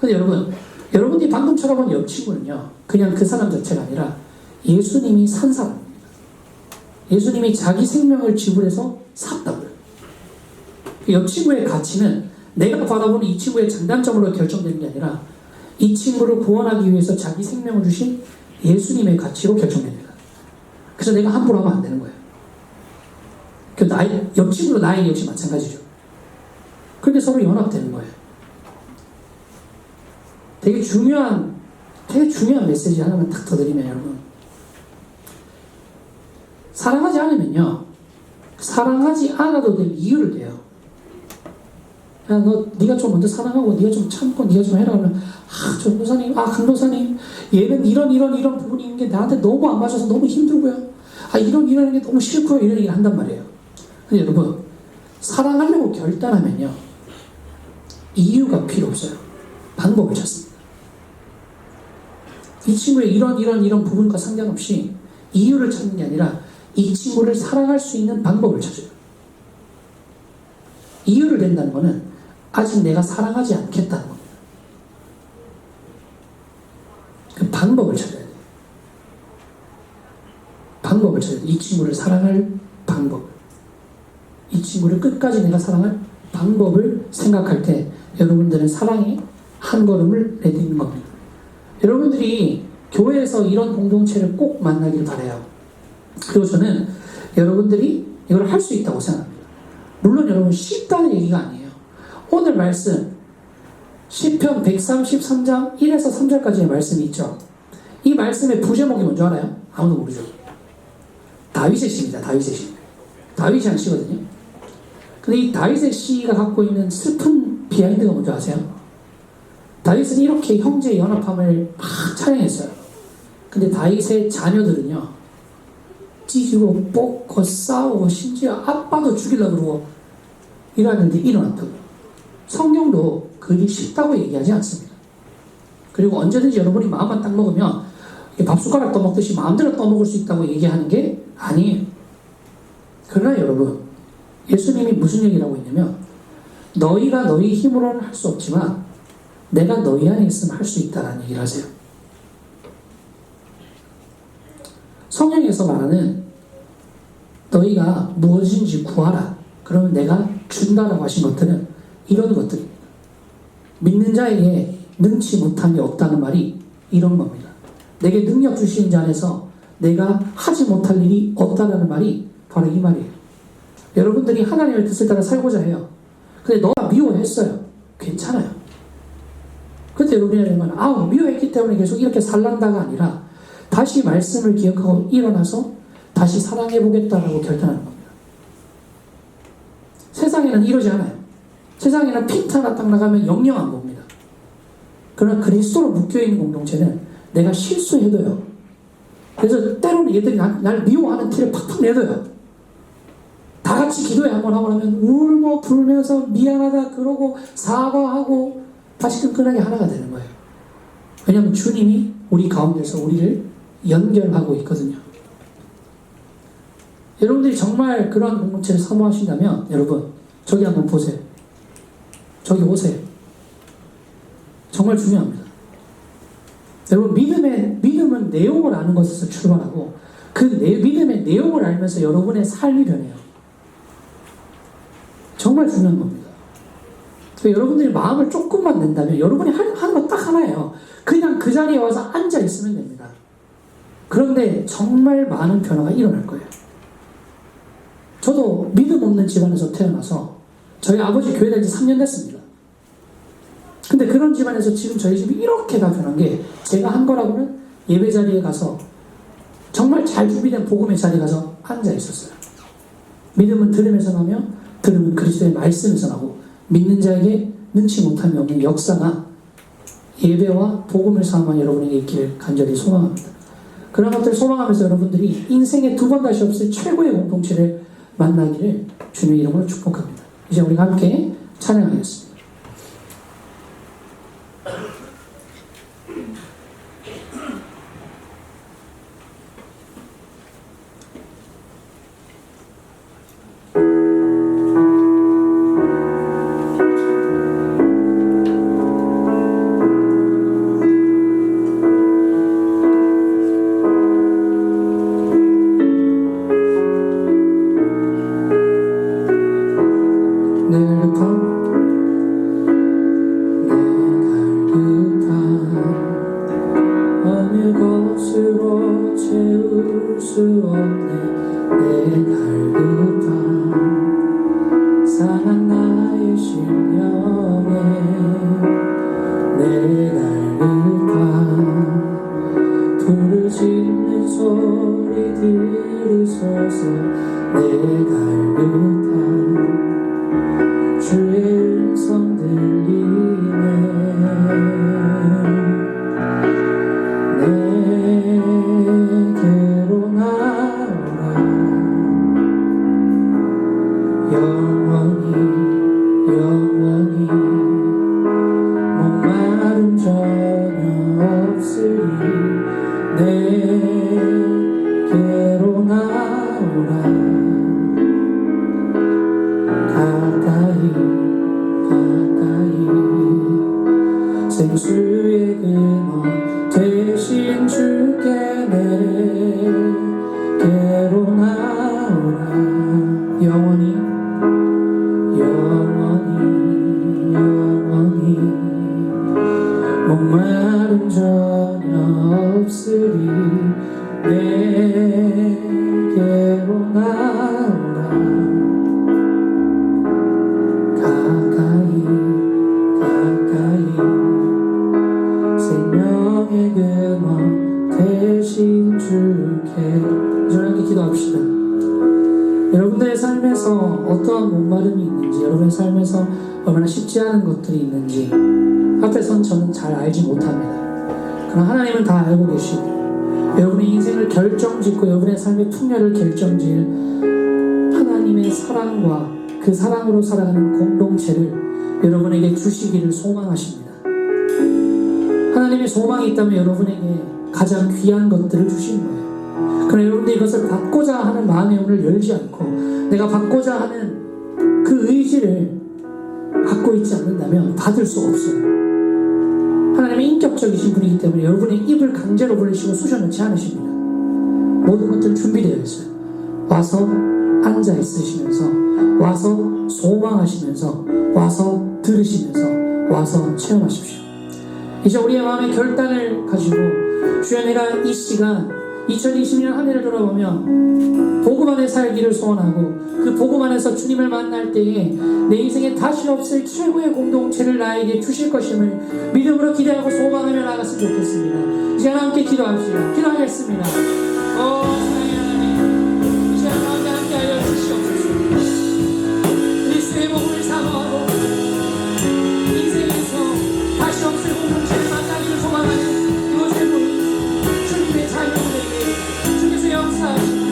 근데 여러분이 방금 쳐다본 옆 친구는요, 그냥 그 사람 자체가 아니라 예수님이 산 사람입니다. 예수님이 자기 생명을 지불해서 샀다고요. 옆 친구의 가치는 내가 바라보는 이 친구의 장단점으로 결정되는 게 아니라 이 친구를 구원하기 위해서 자기 생명을 주신 예수님의 가치로 결정됩니다. 그래서 내가 함부로 하면 안 되는 거예요. 옆 친구도 나에게 역시 마찬가지죠. 그렇게 서로 연합되는 거예요. 되게 중요한 메시지 하나만 딱 더 드리면, 여러분, 사랑하지 않으면요, 사랑하지 않아도 될 이유를 대요. 야, 네가 좀 먼저 사랑하고 네가 좀 참고 네가 좀 해라. 그러면 전도사님, 강도사님, 얘는 이런 부분이 있는 게 나한테 너무 안 맞아서 너무 힘들고요. 이런 게 너무 싫고요. 이런 얘기를 한단 말이에요. 근데 여러분, 사랑하려고 결단하면요, 이유가 필요 없어요. 방법을 찾습니다. 이 친구의 이런 부분과 상관없이 이유를 찾는 게 아니라 이 친구를 사랑할 수 있는 방법을 찾아요. 이유를 낸다는 것은 아직 내가 사랑하지 않겠다는 겁니다. 그 방법을 찾아야 돼요. 방법을 찾아야 돼요. 이 친구를 사랑할 방법. 이 친구를 끝까지 내가 사랑할 방법을 생각할 때 여러분들은 사랑의 한 걸음을 내딛는 겁니다. 여러분들이 교회에서 이런 공동체를 꼭 만나길 바라요. 그리고 저는 여러분들이 이걸 할 수 있다고 생각합니다. 물론 여러분 쉽다는 얘기가 아니에요. 오늘 말씀 시편 133장 1에서 3절까지의 말씀이 있죠. 이 말씀의 부제목이 뭔지 알아요? 아무도 모르죠. 다윗의 시입니다. 다윗의 시. 다윗이 한 시거든요. 근데 이 다윗의 시가 갖고 있는 슬픈 비하인드가 뭔지 아세요? 다윗은 이렇게 형제의 연합함을 막 찬양했어요. 근데 다윗의 자녀들은요, 찢고 뽑고 싸우고 심지어 아빠도 죽이려고 그러고 이러는데 일어났다고요. 성경도 그게 쉽다고 얘기하지 않습니다. 그리고 언제든지 여러분이 마음만 딱 먹으면 밥숟가락 떠먹듯이 마음대로 떠먹을 수 있다고 얘기하는 게 아니에요. 그러나 여러분, 예수님이 무슨 얘기를 하고 있냐면, 너희가 너희 힘으로는 할 수 없지만 내가 너희 안에 있으면 할 수 있다라는 얘기를 하세요. 성경에서 말하는 너희가 무엇인지 구하라, 그러면 내가 준다라고 하신 것들은 이런 것들입니다. 믿는 자에게 능치 못한 게 없다는 말이 이런 겁니다. 내게 능력 주시는 자 안에서 내가 하지 못할 일이 없다는 말이 바로 이 말이에요. 여러분들이 하나님의 뜻을 따라 살고자 해요. 근데 너가 미워했어요. 괜찮아요. 그때 여러분이 하는 건 미워했기 때문에 계속 이렇게 살란다가 아니라 다시 말씀을 기억하고 일어나서 다시 사랑해보겠다라고 결단하는 겁니다. 세상에는 이러지 않아요. 세상에는 핀트 하나 딱 나가면 영영 안 봅니다. 그러나 그리스도로 묶여있는 공동체는 내가 실수해도요, 그래서 때로는 얘들이 날 미워하는 티를 팍팍 내둬요. 다 같이 기도회 한번 하고 나면 울고 불면서 미안하다 그러고 사과하고 다시 끈끈하게 하나가 되는 거예요. 왜냐하면 주님이 우리 가운데서 우리를 연결하고 있거든요. 여러분들이 정말 그런 공동체를 사모하신다면 여러분 저기 한번 보세요. 저기 오세요. 정말 중요합니다. 여러분 믿음은 내용을 아는 것에서 출발하고 그 믿음의 내용을 알면서 여러분의 삶이 변해요. 정말 중요한 겁니다. 여러분들이 마음을 조금만 낸다면 여러분이 하는 거 딱 하나예요. 그냥 그 자리에 와서 앉아 있으면 됩니다. 그런데 정말 많은 변화가 일어날 거예요. 저도 믿음 없는 집안에서 태어나서 저희 아버지 교회 다닌 지 3년 됐습니다. 근데 그런 집안에서 지금 저희 집이 이렇게 다 변한 게 제가 한 거라고는 예배 자리에 가서 정말 잘 준비된 복음의 자리에 가서 앉아 있었어요. 믿음은 들음에서 나며 들음은 그리스도의 말씀에서 나고 믿는 자에게 능치 못함이 없는 역사가 예배와 복음을 사모한 여러분에게 있기를 간절히 소망합니다. 그런 것들을 소망하면서 여러분들이 인생에 두 번 다시 없을 최고의 공동체를 만나기를 주님의 이름으로 축복합니다. 이제 우리가 함께 찬양하겠습니다. 생수의 근원 되신 주께 내게로 나오라. 영원히 목마름 전혀 없으리. 내게로 나오라. 가까이 생명의 근원 되신 주께. 저녁에 기도합시다. 여러분들의 삶에서 어떠한 목마름이 있는지, 여러분의 삶에서 얼마나 쉽지 않은 것들이 있는지 앞에선 저는 잘 알지 못합니다. 그러나 하나님은 다 알고 계시고 여러분의 인생을 결정짓고 여러분의 삶의 풍요를 결정질 하나님의 사랑과 그 사랑으로 살아가는 공동체를 여러분에게 주시기를 소망하십니다. 하나님의 소망이 있다면 여러분에게 가장 귀한 것들을 주시는 거예요. 그러나 여러분들이 이것을 받고자 하는 마음의 문을 열지 않고 내가 받고자 하는 그 의지를 갖고 있지 않는다면 받을 수 없어요. 하나님의 인격적이신 분이기 때문에 여러분의 입을 강제로 벌리시고 쑤셔넣지 않으십니다. 모든 것들 준비되어 있어요. 와서 앉아 있으시면서, 와서 소망하시면서, 와서 들으시면서, 와서 체험하십시오. 이제 우리의 마음의 결단을 가지고 주여, 내가 이 시간 2020년 한 해를 돌아보며 복음 안에 살기를 소원하고 그 복음 안에서 주님을 만날 때에 내 인생에 다시 없을 최고의 공동체를 나에게 주실 것임을 믿음으로 기대하고 소망하며 나갔으면 좋겠습니다. 이제 함께 기도합시다. 기도하겠습니다. 사랑의 하나님, 이제 가운데 함께하여 주시옵소서. 그리스도의 복음을 사모하고 인생에서 다시 없을 공동체를 만나기를 소망하는 이곳에 모인 주님의 자녀들에게 주께서 역사하시고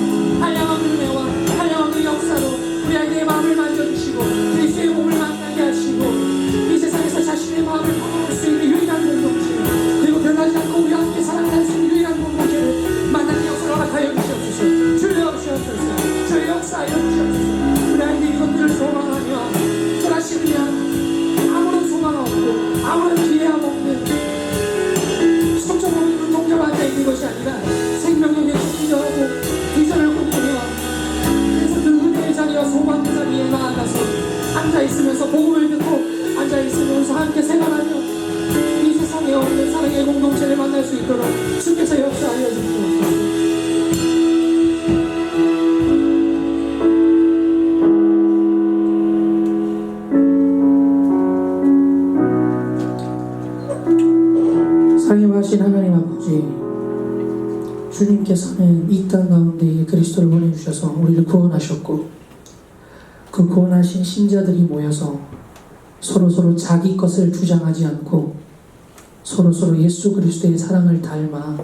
한량한 은혜와 한량한 그 역사로 우리에게 마음을 만져주시고 그리스도의 몸을 만나게 하시고 이 세상에서 자신의 마음을 터놓을 수 있는 유일한 공동체, 그리고 변하지 않고 우리 함께 살아갈 수 있는 유일한 공동체를 만나는 역사로 허락하여 주시옵소서. 아무런 기회함 없는 속적으로 운동자로 앉아있는 것이 아니라 생명력에 기여하고 비전을 꿈꾸며 그래서 그 은혜의 자리와 소망의 자리에 나아가서 앉아있으면서 복음을 듣고 앉아있으면서 함께 생활하며 이 세상에 없는 사랑의 공동체를 만날 수 있도록 주께서 역사하여 주시옵소서. 사랑하신 하나님 아버지, 주님께서는 이 땅 가운데 그리스도를 보내주셔서 우리를 구원하셨고, 그 구원하신 신자들이 모여서 서로서로 자기 것을 주장하지 않고 서로서로 예수 그리스도의 사랑을 닮아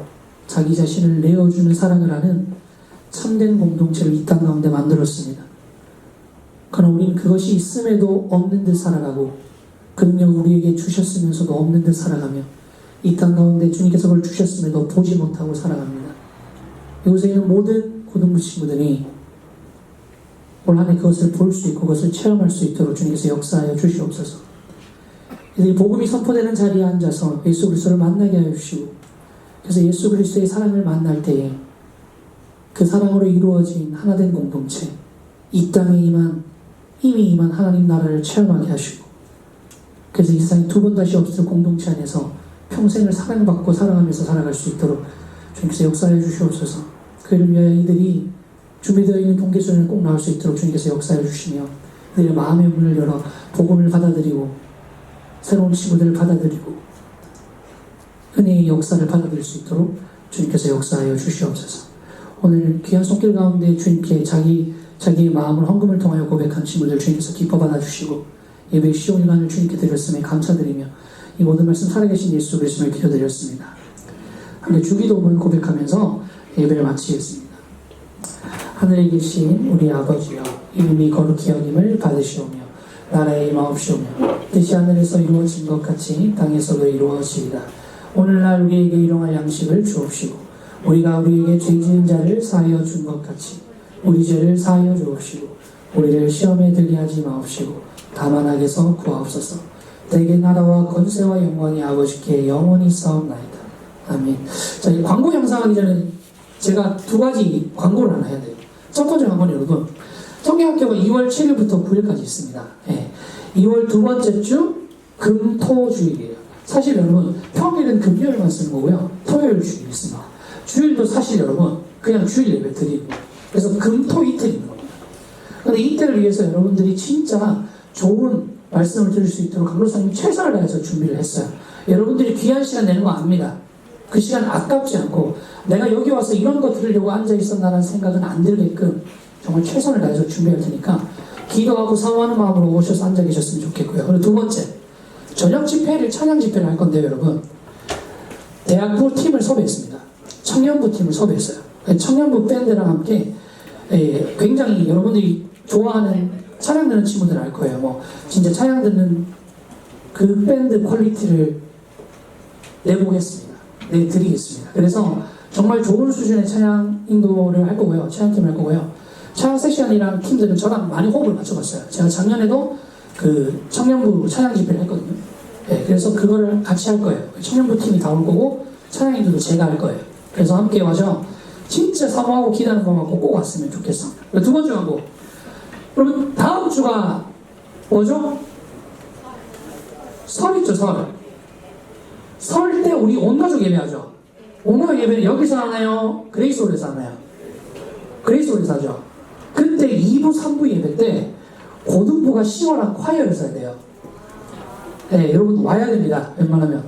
자기 자신을 내어주는 사랑을 하는 참된 공동체를 이 땅 가운데 만들었습니다. 그러나 우리는 그것이 있음에도 없는 듯 살아가고 그 능력을 우리에게 주셨으면서도 없는 듯 살아가며 이 땅 가운데 주님께서 그걸 주셨음에도 보지 못하고 살아갑니다. 이곳에 있는 모든 고등부 친구들이 올 한 해 그것을 볼 수 있고 그것을 체험할 수 있도록 주님께서 역사하여 주시옵소서. 이들이 복음이 선포되는 자리에 앉아서 예수 그리스도를 만나게 하여 주시고, 그래서 예수 그리스도의 사랑을 만날 때에 그 사랑으로 이루어진 하나된 공동체, 이 땅에 이미 임한 하나님 나라를 체험하게 하시고, 그래서 이 세상에 두 번 다시 없을 공동체 안에서 평생을 사랑받고 사랑하면서 살아갈 수 있도록 주님께서 역사해 주시옵소서. 그를 위하여 이들이 준비되어 있는 동계수련을 꼭 나올 수 있도록 주님께서 역사해 주시며, 이들의 마음의 문을 열어 복음을 받아들이고 새로운 친구들을 받아들이고 은혜의 역사를 받아들일 수 있도록 주님께서 역사하여 주시옵소서. 오늘 귀한 손길 가운데 주님께 자기의 마음을 헌금을 통하여 고백한 친구들 주님께서 기뻐 받아주시고, 예배 시온간을 주님께 드렸음에 감사드리며 이 모든 말씀 살아계신 예수 그리스도를 기도드렸습니다. 함께 주기도문을 고백하면서 예배를 마치겠습니다. 하늘에 계신 우리 아버지여, 이름이 거룩히 여김을 받으시오며 나라의 임하옵시오며 뜻이 하늘에서 이루어진 것 같이 땅에서도 이루어지이다. 오늘날 우리에게 일용할 양식을 주옵시고 우리가 우리에게 죄 지은 자를 사하여 준 것 같이 우리 죄를 사하여 주옵시고 우리를 시험에 들게 하지 마옵시고 다만 악에서 구하옵소서. 대개 나라와 권세와 영광이 아버지께 영원히 싸움나이다. 아멘. 자, 이 광고 영상하기 전에 제가 두 가지 광고를 하나 해야 돼요. 첫 번째 광고는 여러분, 성경학교가 2월 7일부터 9일까지 있습니다. 2월 두 번째 주 금토주일이에요. 사실 여러분, 평일은 금요일만 쓰는 거고요. 토요일 주일 있습니다. 주일도 사실 여러분 그냥 주일 예배 드리고, 그래서 금토 이틀 있는 겁니다. 근데 이때를 위해서 여러분들이 진짜 좋은 말씀을 들을 수 있도록 강로사님이 최선을 다해서 준비를 했어요. 여러분들이 귀한 시간 내는 거 압니다. 그 시간 아깝지 않고 내가 여기 와서 이런 거 들으려고 앉아있었나라는 생각은 안 들게끔 정말 최선을 다해서 준비할 테니까 기도하고 사모하는 마음으로 오셔서 앉아 계셨으면 좋겠고요. 그리고 두 번째, 저녁 집회를 찬양 집회를 할 건데요. 여러분, 대학부 팀을 섭외했습니다. 청년부 팀을 섭외했어요. 청년부 밴드랑 함께 굉장히 여러분들이 좋아하는 찬양 듣는 친구들 알 거예요. 뭐 진짜 찬양 듣는 그 밴드 퀄리티를 내드리겠습니다. 그래서 정말 좋은 수준의 찬양 인도를 할 거고요. 찬양팀을 할 거고요. 찬양 세션이랑 팀들은 저랑 많이 호흡을 맞춰봤어요. 제가 작년에도 그 청년부 찬양 집회를 했거든요. 그래서 그거를 같이 할 거예요. 청년부 팀이 다 올 거고 찬양 인도도 제가 할 거예요. 그래서 함께 와서 진짜 사모하고 기도하는 거 갖고 꼭 왔으면 좋겠습니다. 두 번째 광고. 그러면 다음 주가 뭐죠? 설 있죠, 설. 설 때 우리 온 가족 예배하죠. 온 가족 예배는 여기서 하나요? 그레이스홀에서 하나요? 그레이스홀에서 하죠. 그때 2부, 3부 예배 때 고등부가 10월한 콰이어를 써야 돼요. 여러분 와야 됩니다. 웬만하면.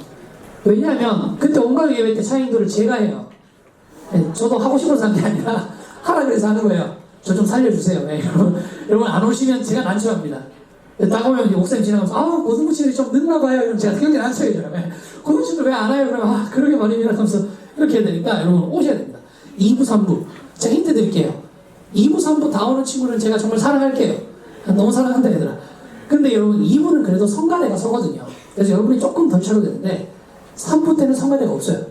왜냐하면 그때 온 가족 예배 때 찬양인도를 제가 해요. 저도 하고 싶어서 한 게 아니라 하라 그래서 하는 거예요. 저 좀 살려주세요. 여러분 안 오시면 제가 난처합니다. 딱 오면 옥사님 지나가면서 고등부 친구들이 좀 늦나 봐요. 이러면 제가 굉장히 난처해져요. 고등부 친구들 왜 안 와요? 그러면 그러게 말입니다 하면서 이렇게 해야 되니까 여러분 오셔야 됩니다. 2부, 3부. 제가 힌트 드릴게요. 2부, 3부 다 오는 친구는 제가 정말 사랑할게요. 너무 사랑한다 얘들아. 근데 여러분 2부는 그래도 성가대가 서거든요. 그래서 여러분이 조금 덜 차도 되는데 3부 때는 성가대가 없어요.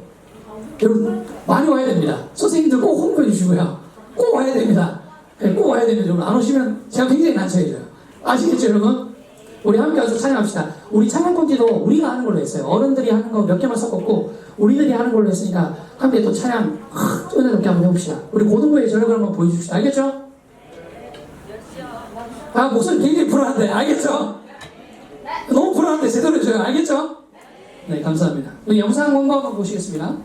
여러분 많이 와야 됩니다. 선생님들 꼭 홍보해 주시고요. 꼭 와야 됩니다. 꼭 와야 됩니다. 여러분 안 오시면 제가 굉장히 난처해져요. 아시겠죠 여러분? 우리 함께 와서 찬양합시다. 우리 찬양 콘티도 우리가 하는 걸로 했어요. 어른들이 하는 거 몇 개만 섞었고 우리들이 하는 걸로 했으니까 함께 또 찬양 은혜롭게 한번 해봅시다. 우리 고등부의 저력을 한번 보여줍시다. 알겠죠? 아, 목소리 굉장히 불안한데 알겠죠? 너무 불안한데 제대로 해줘요. 알겠죠? 네, 감사합니다. 우리 영상 광고 한번 보시겠습니다.